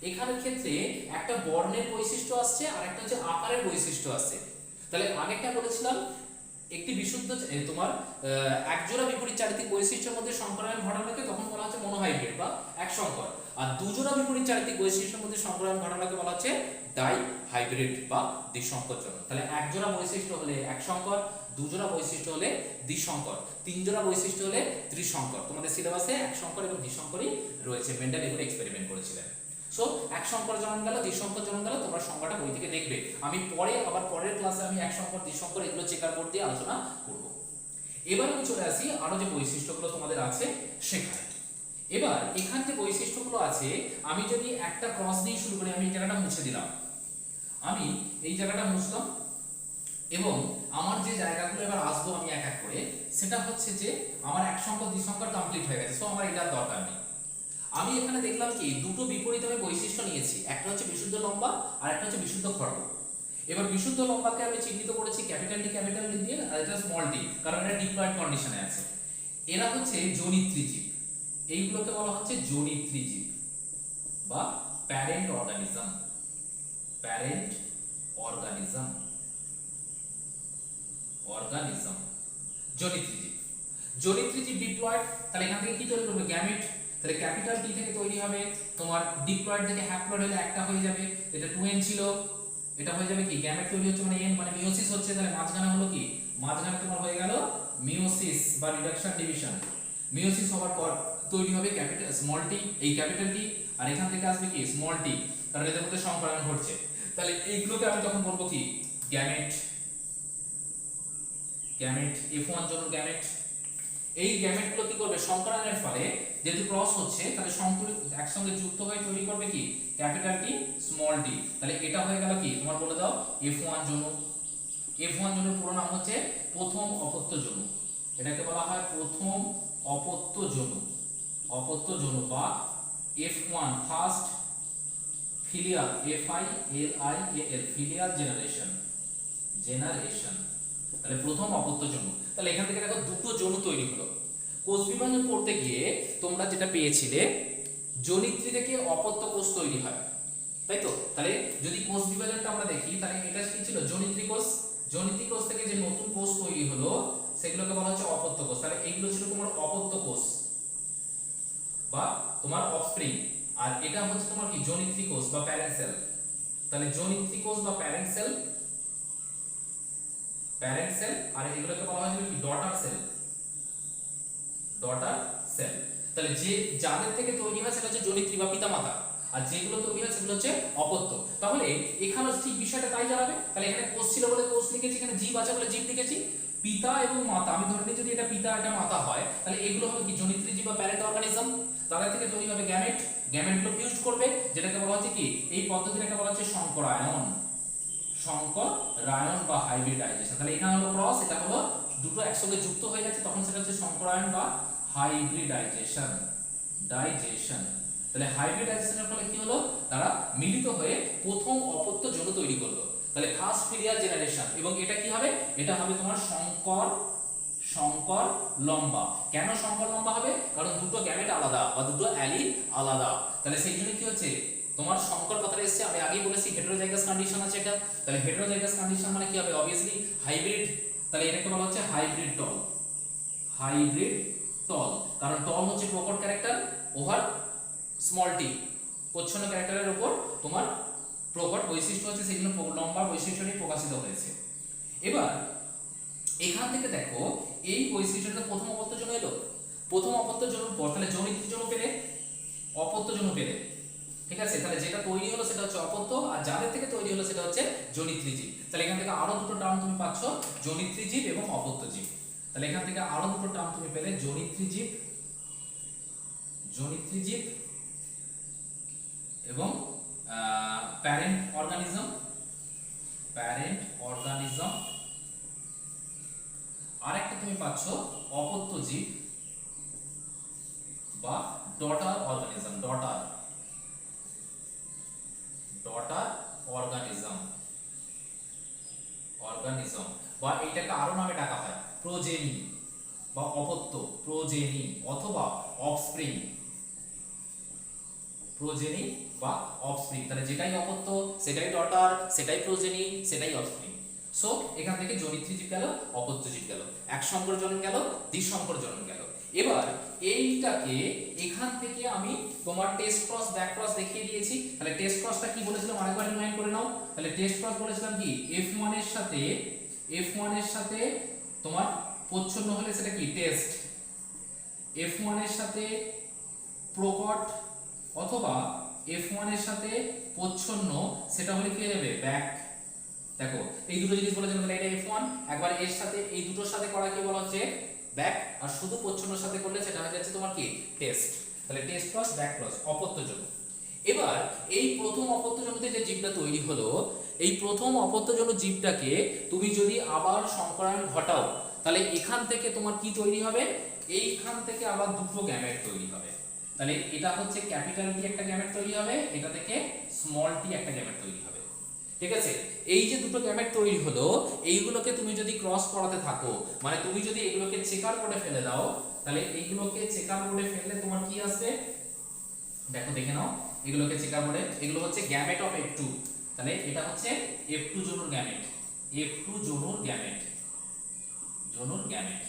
এখানের ক্ষেত্রে একটা বর্ণের বৈশিষ্ট্য আসছে আর একটা হচ্ছে আকারের বৈশিষ্ট্য আসছে। তাহলে আগেরটা বলেছিলাম একটি বিশুদ্ধ তোমার একজোড়া বিপরীত চারিত্রিক বৈশিষ্ট্যের মধ্যে সংকরায়ন ঘটানোকে তখন বলা হচ্ছে মনোহাইব্রিড বা একসংকর, আর দুজোড়া বিপরীত চারিত্রিক বৈশিষ্ট্যের মধ্যে সংকরায়ন ঘটানোকে বলা হচ্ছে ডাই হাইব্রিড বা দ্বিসংকরজনক। তাহলে একজোড়া বৈশিষ্ট্য হলে একসংকর, দুজোড়া বৈশিষ্ট্য হলে দ্বিসংকর, তিনজোড়া বৈশিষ্ট্য হলে ত্রিসংকর। তোমাদের সিলেবাসে একসংকর এবং দ্বিসংকরই রয়েছে, মেন্ডেল এগুলো এক্সপেরিমেন্ট করেছিলেন। সো এক সংকর জনন গেল, দ্বিসংকর জনন গেল, তোমরা সংখ্যাটা বই থেকে দেখবে। আমি পরে আবার পরের ক্লাসে আমি এক সংকর দ্বিসংকর এগুলো চেকার বোর্ড দিয়ে আলোচনা করব। এবার আমি চলে আসি আরো যে বৈশিষ্ট্যগুলো তোমাদের আছে সেখানে। এবার এখান যে বৈশিষ্ট্যগুলো আছে আমি যদি একটা ক্রস দিয়ে শুরু করি, আমি এই জায়গাটা মুছে দিলাম, আমি এই জায়গাটা মুছলাম এবং আমার যে জায়গাগুলো এবার আসবো আমি এক এক করে, সেটা হচ্ছে যে আমার এক সংকর দ্বিসংকর কমপ্লিট হয়ে গেছে, সো আমার এটার দরকার নেই। আমি এখানে দেখলাম কি দুটো বিপরীত আমি বৈশিষ্ট্য নিয়েছি, একটা হচ্ছে বিশুদ্ধ লম্বা আর একটা হচ্ছে বিশুদ্ধ খর্ব। এবার বিশুদ্ধ লম্বাকে আমি চিহ্নিত করেছি ক্যাপিটাল ডি দিয়ে, আর এটা স্মল ডি, কারণ এটা ডিপ্লয়েড কন্ডিশনে আছে। এরা হচ্ছে জনিত্রী জীব, এইগুলোকে বলা হচ্ছে জনিত্রী জীব বা parent organism. Parent organism, organism জনিত্রী জীব। জনিত্রী জীব ডিপ্লয়েড, তাহলে এখান থেকে কি তৈরি করবে গ্যামেট, তাহলে ক্যাপিটাল টি থেকে তৈরি হবে তোমার ডিপ্লয়েড থেকে হ্যাপ্লয়েড হলে একটা হয়ে যাবে, এটা 2n ছিল, এটা হয়ে যাবে কি গ্যামেট তৈরি হচ্ছে মানে n মানে মিওসিস হচ্ছে, তাহলে মাঝখানে হলো কি মাঝখানে তোমার হয়ে গেল মিওসিস বা রিডাকশন ডিভিশন। মিওসিস হওয়ার পর তৈরি হবে ক্যাপিটাল স্মল টি, এই ক্যাপিটাল টি, আর এখান থেকে আসবে কি স্মল টি, কারণ এদের মধ্যে সংকরণ ঘটছে। তাহলে এইগুলোকে আমি তখন বলবো কি গ্যামেট, গ্যামেট F1 জন্য গ্যামেট। এই গ্যামেটগুলো কি করবে সংকরণের ফলে যেহেতু ক্রস হচ্ছে তাহলে সংকরিত একসঙ্গে যুক্ত হয়ে তৈরি করবে কি ক্যাপিটাল টি স্মল টি, তাহলে এটা হয়ে গেল কি তোমার বলে দাও F1 জনু। F1 জনুর পুরো নাম হচ্ছে প্রথম অপত্য জনু, এটাকে বলা হয় প্রথম অপত্য জনু, অপত্য জনু বা F1 first filial, FILIAL filial generation, generation, তাহলে প্রথম অপত্য জনু। তাহলে এখান থেকে দেখো দুটো জনু তৈরি হলো। কোষ বিভাজন পড়তে গিয়ে তোমরা যেটা পেয়েছিলে জনিত্রী থেকে অপত্য কোষ তৈরি হয়, তাই তো? তাহলে যদি কোষ বিভাজনটা আমরা দেখি তাহলে এটা কি ছিল জনিত্রী কোষ, জনিত্রী কোষ থেকে যে নতুন কোষ তৈরি হলো সেগুলোকে বলা হচ্ছে অপত্য কোষ। তাহলে এইগুলো ছিল তোমার অপত্য কোষ বা তোমার অফস্প্রিং, আর এটা হচ্ছে তোমার কি জনিত্রী কোষ বা প্যারেন্ট সেল। তাহলে জনিত্রী কোষ বা প্যারেন্ট সেল, প্যারেন্ট সেল, আর এগুলোকে বলা হয় কি ডটার সেল, ডটার সেল। তাহলে যে যাদের থেকে তৈরি হয় সেটা হচ্ছে জনিত্রী বা পিতামাতা, আর যেগুলো তৈরি হয় সেগুলো হচ্ছে অপত্য। তাহলে এখানে ঠিক বিষয়টা তাই জানাবে। তাহলে এখানে কোষ ছিল বলে কোষ লিখেছি, এখানে জীব আছে বলে জীব লিখেছি। পিতা এবং মাতা আমি ধরে নিই যদি এটা পিতা এটা মাতা হয় তাহলে এগুলো হবে কি জনিত্রী জীব বা প্যারেন্ট অর্গানিজম, তাদের থেকে তৈরি হবে গ্যামেট, গ্যামেটগুলো ফিউজ করবে যেটাকে বলা হচ্ছে কি এই পদ্ধতিটাকে বলা হচ্ছে সংকরায়ন, সংকরায়ন বা হাইব্রিডাইজেশন। তাহলে এখানে হলো ক্রস, এটা হলো দুটো একসঙ্গে যুক্ত হয়ে যাচ্ছে তখন সেটা হচ্ছে সংকরায়ন বা হাইব্রিডাইজেশন, ডাইজেশন। তাহলে হাইব্রিডাইজেশনের ফলে কি হলো তারা মিলিত হয়ে প্রথম অপত্য জনু তৈরি করলো, তাহলে ফার্স্ট ফিলিয়াল জেনারেশন। এবং এটা কি হবে এটা হবে তোমার সংকর, সংকর লম্বা। কেন সংকর লম্বা হবে? কারণ দুটো গ্যামেট আলাদা বা দুটো অ্যালিল আলাদা, তাহলে সেই জন্য কি হচ্ছে তোমার সংকর কথাটা এসেছে। আমি আগেই বলেছি হেটেরোজাইগাস কন্ডিশন আছে এটা, তাহলে হেটেরোজাইগাস কন্ডিশন মানে কি হবে অবভিয়াসলি হাইব্রিড, তাহলে এটাকে বলা হচ্ছে হাইব্রিড টল, হাইব্রিড টল, কারণ টল হচ্ছে প্রকট ক্যারেক্টার ওভার স্মল টি, প্রচ্ছন্ন ক্যারেক্টারের উপর তোমার প্রকট বৈশিষ্ট্য হচ্ছে সেগুলো লম্বা বৈশিষ্ট্য নিয়ে প্রকাশিত হয়েছে। এবার এখান থেকে দেখো এই বৈশিষ্ট্যটা প্রথম অপত্য জনু এলো, প্রথম অপত্য জনুর পর তাহলে জনিত্রী জনু পেলে, অপত্য জনু পেলে, ঠিক আছে? তাহলে যেটা তৈরি হলো সেটা হচ্ছে অপত্য, আর যাদের থেকে তৈরি হলো সেটা হচ্ছে জনিত্রী জীব। তাহলে এখান থেকে আরো দুটো টার্ম তুমি পাচ্ছ জনিত্রী জীব এবং অপত্য জীব। তাহলে এখান থেকে আরো দুটো টার্ম তুমি পেলে জনিত্রী জীব, জনিত্রী জীব এবং প্যারেন্ট অর্গানিজম, প্যারেন্ট অর্গানিজম। আরেকটা তুমি পাচ্ছ অপত্য জীব বা daughter organism, daughter, daughter organism, organism বা এইটাকে আরো নামে ডাকা হয় প্রোজেনি বা অপত্য, প্রোজেনি অথবা অফস্প্রিং, প্রোজেনি বা অফস্প্রিং। তাহলে যেটাই অপত্য সেটাই ডটার, সেটাই প্রোজেনি, সেটাই অফস্প্রিং। সো এখান থেকে জনিত্রী জীব গেল, অপত্য জীব গেল, এক সংকর জনন গেল, দ্বিসংকর জনন গেল। এবার এইটাকে এখান থেকে আমি তোমার টেস্ট ক্রস ব্যাক ক্রস দেখিয়ে দিয়েছি। তাহলে টেস্ট ক্রসটা কি বলেছিলাম আরেকবার রিমাইন্ড করে নাও। তাহলে টেস্ট ক্রস বলেছিলাম কি F1 এর সাথে, F1 এর সাথে তোমার প্রচ্ছন্ন হলে সেটা কি টেস্ট, F1 এর সাথে প্রকট অথবা F1 এর সাথে প্রচ্ছন্ন সেটা হলে কি হয়ে যাবে ব্যাক। দেখো এই দুটো জিনিস বলেছিলাম, তাহলে এটা F1, একবার এর সাথে এই দুটোর সাথে করা কি বলা হচ্ছে ব্যাক, আর শুধু প্রচ্ছন্নর সাথে করলে সেটা হয়ে যাচ্ছে তোমার কি টেস্ট। তাহলে টেস্ট ক্রস ব্যাক ক্রস অপত্যজনক। এবার এই প্রথম অপত্যজনকে যে জীবটা তৈরি হলো, এই প্রথম অপত্যজনক জীবটাকে তুমি যদি আবার সংকরায়ন ঘটাও তাহলে এখান থেকে তোমার কি তৈরি হবে, এইখান থেকে আবার দুটো গ্যামেট তৈরি হবে। তাহলে এটা হচ্ছে ক্যাপিটাল টি একটা গ্যামেট তৈরি হবে, এটা থেকে স্মল টি একটা গ্যামেট তৈরি হবে। ঠিক আছে, এই যে দুটো গ্যামেট তৈরি হলো এইগুলোকে তুমি যদি ক্রস করাতে থাকো, মানে তুমি যদি এগুলোকে চেকার বোর্ডে ফেলে দাও, তাহলে এইগুলোকে চেকার বোর্ডে ফেললে তোমার কি আসবে দেখো দেখে নাও। এগুলোকে চেকার বোর্ডে, এগুলো হচ্ছে গ্যামেট অফ F2, তাহলে এটা হচ্ছে F2 জনুর গ্যামেট, F2 জনুর গ্যামেট, জনুর গ্যামেট।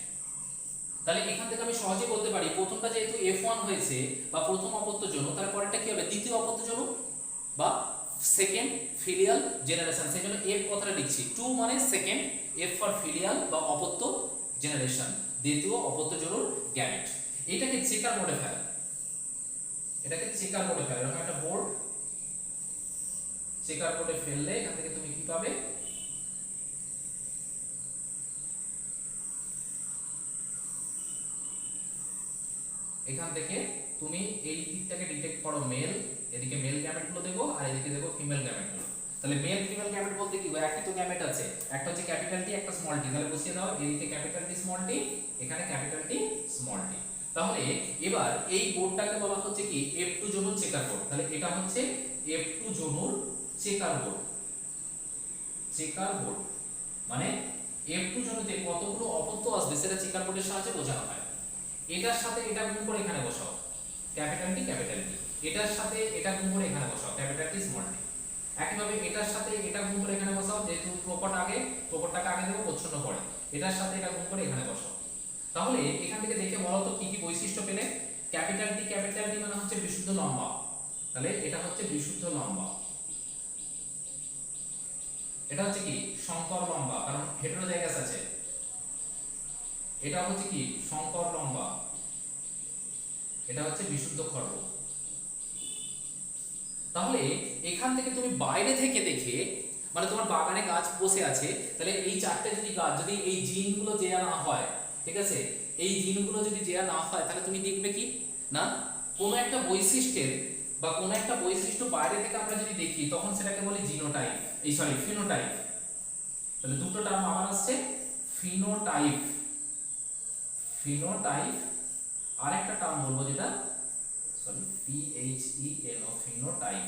তাহলে এখান থেকে আমি সহজে বলতে পারি প্রথমটা যেহেতু F1 হয়েছে বা প্রথম অপত্য জনু, তার পরেরটা কি হবে দ্বিতীয় অপত্য জনু বা সেকেন্ড ফিলিয়াল জেনারেশন। সেই জন্য F কথাটা লিখছি, 2 মানে সেকেন্ড, F ফর ফিলিয়াল বা অপত্য জেনারেশন, দ্বিতীয় অপত্য জনুর গ্যামেট। এটাকে চেকার বোর্ডে ফেল, এটাকে চেকার বোর্ডে ফেল, এরকম একটা বোর্ড, চেকার বোর্ডে ফেললে এখান থেকে তুমি কি পাবে, এখান থেকে তুমি এই দিকটাকে ডিটেক্ট করো মেল, এদিকে মেল গ্যামেট গুলো দেবো আর এদিকে দেবো ফিমেল গ্যামেট গুলো। তাহলে মেল ফিমেল গ্যামেট বলতে কি একই তো গ্যামেট আছে, একটা হচ্ছে ক্যাপিটাল টি একটা স্মল টি, তাহলে বসিয়ে দাও এদিকে ক্যাপিটাল টি স্মল টি, এখানে ক্যাপিটাল টি স্মল টি। তাহলে এবার এই বোর্ডটাকে বলা হচ্ছে কি F2 জনুর চেকার বোর্ড। তাহলে এটা হচ্ছে F2 জনুর চেকার বোর্ড, চেকার বোর্ড মানে F2 জনুতে কতগুলো অপত্য আসবে সেটা চেকার বোর্ডের সাহায্যে বোঝানো হয়। এটার সাথে এটা গুণ করে এখানে বসাও ক্যাপিটাল টি, এটার সাথে এটা গুণ করে এখানে বসাও ক্যাপিটাল টি স্মল টি। একইভাবে এটার সাথে এটা গুণ করে এখানে বসাও, যেহেতু প্রকট আগে, প্রকটটাকে আগে দেবো প্রচ্ছন্ন পরে, এটার সাথে এটা গুণ করে এখানে বসাও। তাহলে এখান থেকে দেখে বলো তো কি কি বৈশিষ্ট্য পেলে। ক্যাপিটাল টি মানে হচ্ছে বিশুদ্ধ লম্বা, তাহলে এটা হচ্ছে বিশুদ্ধ লম্বা। এটা হচ্ছে কি সংকর লম্বা, কারণ হেটেরোজাইগাস আছে। এটা হচ্ছে কি সংকর লম্বা, এটা হচ্ছে বিশুদ্ধ খর্ব। তাহলে এখান থেকে তুমি বাইরে থেকে দেখে, মানে তোমার বাগানে গাছ বসে আছে, তাহলে এই চারটে যদি গাছ যদি এই জিনগুলো দেয়া না হয়, ঠিক আছে, এই জিনগুলো যদি দেয়া না হয় তাহলে তুমি দেখবে কি না কোনো একটা বৈশিষ্ট্যের বা কোনো একটা বৈশিষ্ট্য বাইরে থেকে আমরা যদি দেখি তখন সেটাকে বলি জিনোটাইপ, এই সরি ফিনোটাইপ। তাহলে দুটো টার্ম আবার আসছে, ফিনোটাইপ, ফিনোটাইপ, আর একটা টার্ম বলবো যেটা সরি PHENO ফিনোটাইপ,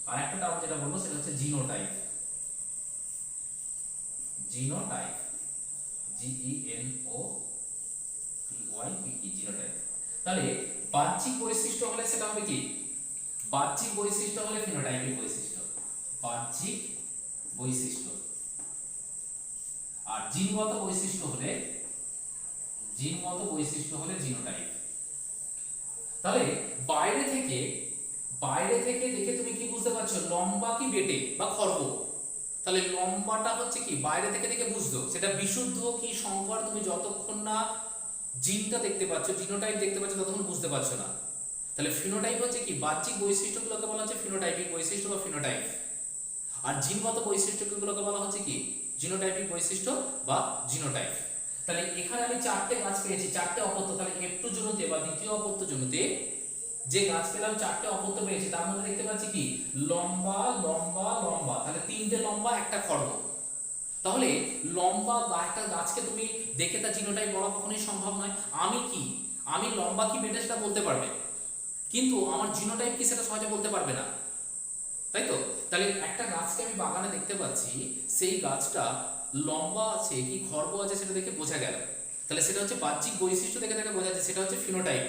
আর একটা টার্ম যেটা বলবো সেটা হচ্ছে জিনোটাইপ, জিনোটাইপ, GENOTYPE জিনোটাইপ। তাহলে বাহ্যিক বৈশিষ্ট্য হলে সেটা হবে কি, বাহ্যিক বৈশিষ্ট্য হলে ফিনোটাইপিক বৈশিষ্ট্য, বাহ্যিক বৈশিষ্ট্য। আর জিনগত বৈশিষ্ট্য হলে, জিনগত বৈশিষ্ট্য হলে জিনোটাইপ। তাহলে বাইরে থেকে, বাইরে থেকে দেখে তুমি কি বুঝতে পারছো লম্বা কি বেটে বা খর্ব। তাহলে লম্বাটা হচ্ছে কি বাইরে থেকে দেখে বুঝছো সেটা বিশুদ্ধ কি সংকর, তুমি যতক্ষণ না জিনটা দেখতে পাচ্ছ, জিনোটাইপ দেখতে পাচ্ছ ততক্ষণ বুঝতে পারছো না। তাহলে ফিনোটাইপ হচ্ছে কি বাহ্যিক বৈশিষ্ট্যগুলোকে বলা হচ্ছে ফিনোটাইপিক বৈশিষ্ট্য বা ফিনোটাইপ, আর জিনগত বৈশিষ্ট্যগুলোকে বলা হচ্ছে কি জিনোটাইপিক বৈশিষ্ট্য বা জিনোটাইপ। তাহলে এখানে আমি চারটে গাছ পেয়েছি, চারটে অপত্য, তাহলে F2 জনুতে বা দ্বিতীয় অপত্য জনুতে যে গাছ পেলাম চারটে অপত্য পেয়েছি, তার মধ্যে দেখতে পাচ্ছি কি লম্বা লম্বা লম্বা, তাহলে তিনটে লম্বা একটা খর্ব। তাহলে লম্বা বা একটা গাছকে তুমি দেখে তার জিনোটাইপ বলা কখনোই সম্ভব নয়। আমি কি, আমি লম্বা কি বেটে সেটা বলতে পারবে, কিন্তু আমার জিনোটাইপ কি সেটা সহজে বলতে পারবে না, তাই তো? তাহলে একটা গাছকে আমি বাগানে দেখতে পাচ্ছি, সেই গাছটা লম্বা আছে কি খর্ব আছে সেটা দেখে বোঝা গেল, তাহলে সেটা হচ্ছে বাহ্যিক বৈশিষ্ট্য দেখে দেখে বোঝা যাচ্ছে, সেটা হচ্ছে ফিনোটাইপ,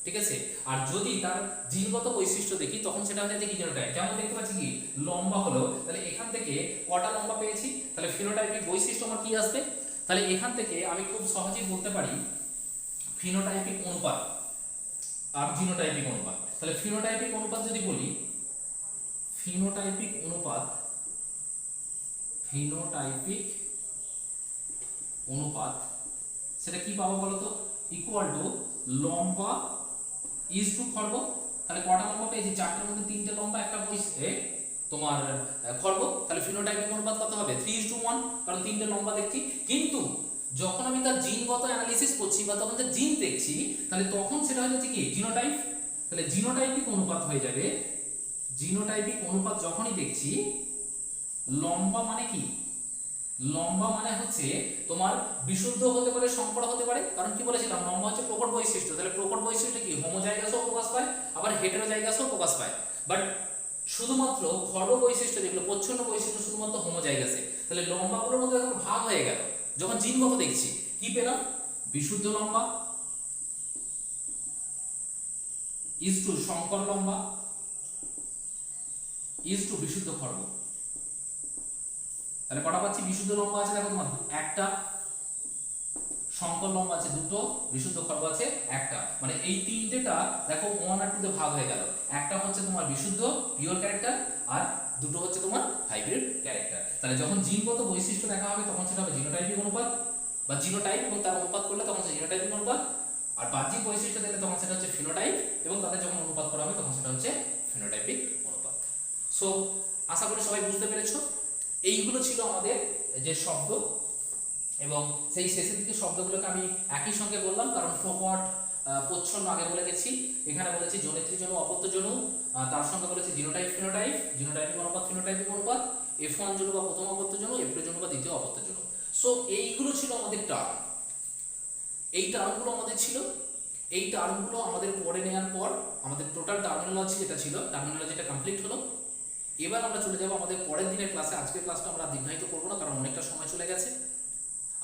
ঠিক আছে? আর যদি তার জিনগত বৈশিষ্ট্য দেখি তখন সেটা হচ্ছে কি জিনোটাইপ। যেমন দেখতে পাচ্ছি কি লম্বা হলো, তাহলে এখান থেকে কটা লম্বা পেয়েছি, তাহলে ফিনোটাইপিক বৈশিষ্ট্য আমার কি আসবে, তাহলে এখান থেকে আমি খুব সহজেই বলতে পারি ফিনোটাইপিক অনুপাত আর জিনোটাইপিক অনুপাত। তাহলে ফিনোটাইপিক অনুপাত যদি বলি, ফিনোটাইপিক অনুপাত, ফিনোটাইপিক অনুপাত সেটা কি পাবো বলতো, ইকুয়াল টু লম্বা ইজ টু খর্ব। তাহলে কটা লম্বা পেয়েছি, চারটের মধ্যে তিনটে লম্বা একটা তোমার খর্ব, তাহলে ফিনোটাইপিক অনুপাত কত হবে 3:1, কারণ তিনটে লম্বা দেখছি। কিন্তু যখন আমি তার জিনগত অ্যানালিসিস করছি বা তখন তার জিন দেখছি, তাহলে তখন সেটা হয়ে যাচ্ছে কি জিনোটাইপ। তাহলে জিনোটাইপিক অনুপাত হয়ে যাবে, জিনোটাইপিক অনুপাত যখনই দেখছি, লম্বা মানে কি, লম্বা মানে হচ্ছে তোমার বিশুদ্ধ হতে পারে সংকর হতে পারে, কারণ কি বলেছিলাম লম্বা হচ্ছে প্রকট বৈশিষ্ট্য। তাহলে প্রকট বৈশিষ্ট্য কি হোমোজাইগাসও প্রকাশ পায় আবার হেটেরোজাইগাসও প্রকাশ পায়, বাট শুধুমাত্র খর্ব বৈশিষ্ট্য যেগুলো প্রচ্ছন্ন বৈশিষ্ট্য শুধুমাত্র হোমোজাইগাসে। তাহলে লম্বাগুলোর মধ্যে এখন ভাগ হয়ে গেল, যখন জিনগত দেখছি কি পেলাম, বিশুদ্ধ লম্বা ইজ টু সংকর লম্বা ইজ টু বিশুদ্ধ খর্ব। তাহলে কটা পাচ্ছি, বিশুদ্ধ লম্বা আছে দেখো তোমার একটা, সংকর লম্বা আছে দুটো, বিশুদ্ধ খর্ব আছে একটা, মানে এই তিনটেটা দেখো 1 আর 2 তে ভাগ হয়ে গেল। একটা হচ্ছে তোমার বিশুদ্ধ পিওর ক্যারেক্টার, আর দুটো হচ্ছে তোমার হাইব্রিড ক্যারেক্টার। তাহলে যখন জিনগত বৈশিষ্ট্য দেখা হবে তখন সেটা হবে জিনোটাইপিক অনুপাত, বা জিনোটাইপ এবং তার অনুপাত করলে তখন সেটা জিনোটাইপিক অনুপাত। আর বাহ্যিক বৈশিষ্ট্য দেখলে তখন সেটা হচ্ছে ফিনোটাইপ, এবং তাদের যখন অনুপাত করা হবে তখন সেটা হচ্ছে ফিনোটাইপিক অনুপাত। সো আশা করি সবাই বুঝতে পেরেছো। এইগুলো ছিল আমাদের যে শব্দ, এবং সেই শেষের দিকে শব্দগুলোকে আমি একই সঙ্গে বললাম, কারণ প্রকট প্রচ্ছন্ন আগে বলে গেছি, এখানে বলেছি জনিত্রী জনু অপত্য জনু, তার সঙ্গে বলেছি জিনোটাইপ ফিনোটাইপ, জিনোটাইপিক অনুপাত ফিনোটাইপিক অনুপাত, F1 জনু বা প্রথম অপত্য জনু, F2 জনু বা দ্বিতীয় অপত্য জনু। সো এইগুলো ছিল আমাদের টার্ম, এই টার্মগুলো আমাদের ছিল। এই টার্মগুলো আমাদের পড়ে নেওয়ার পর আমাদের টোটাল টার্মিনোলজি যেটা ছিল, টার্মিনোলজিটা কমপ্লিট হলো। এবার আমরা চলে যাব আমাদের পরের দিনের ক্লাসে। আজকের ক্লাসটা আমরা দীর্ঘায়িত করবো না, কারণ অনেকটা সময় চলে গেছে।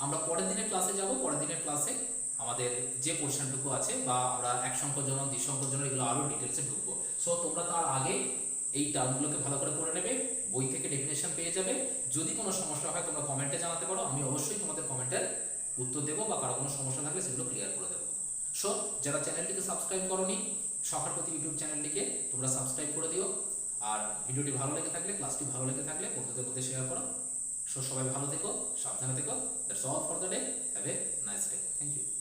আমরা পরের দিনের ক্লাসে যাব। পরের দিনের ক্লাসে আমাদের যে পোর্শনটুকু আছে, বা আমরা এক সংখ্যজনক দ্বিসংখ্যজনক এগুলো আরও ডিটেলসে ঢুকবো। সো তোমরা তার আগে এই টার্মগুলোকে ভালো করে পড়ে নেবে, বই থেকে ডেফিনেশন পেয়ে যাবে। যদি কোনো সমস্যা হয় তোমরা কমেন্টে জানাতে পারো, আমি অবশ্যই তোমাদের কমেন্টের উত্তর দেবো, বা কারো কোনো সমস্যা থাকলে সেগুলো ক্লিয়ার করে দেবো। সো যারা চ্যানেলটিকে সাবস্ক্রাইব করোনি, সখার প্রতি ইউটিউব চ্যানেলটিকে তোমরা সাবস্ক্রাইব করে দিও। আর ভিডিওটি ভালো লেগে থাকলে, ক্লাসটি ভালো লেগে থাকলে বন্ধুদের মধ্যে শেয়ার করো। সো সবাই ভালো থেকো, সাবধানে থেকো। That's all for the day. Have a nice day. Thank you.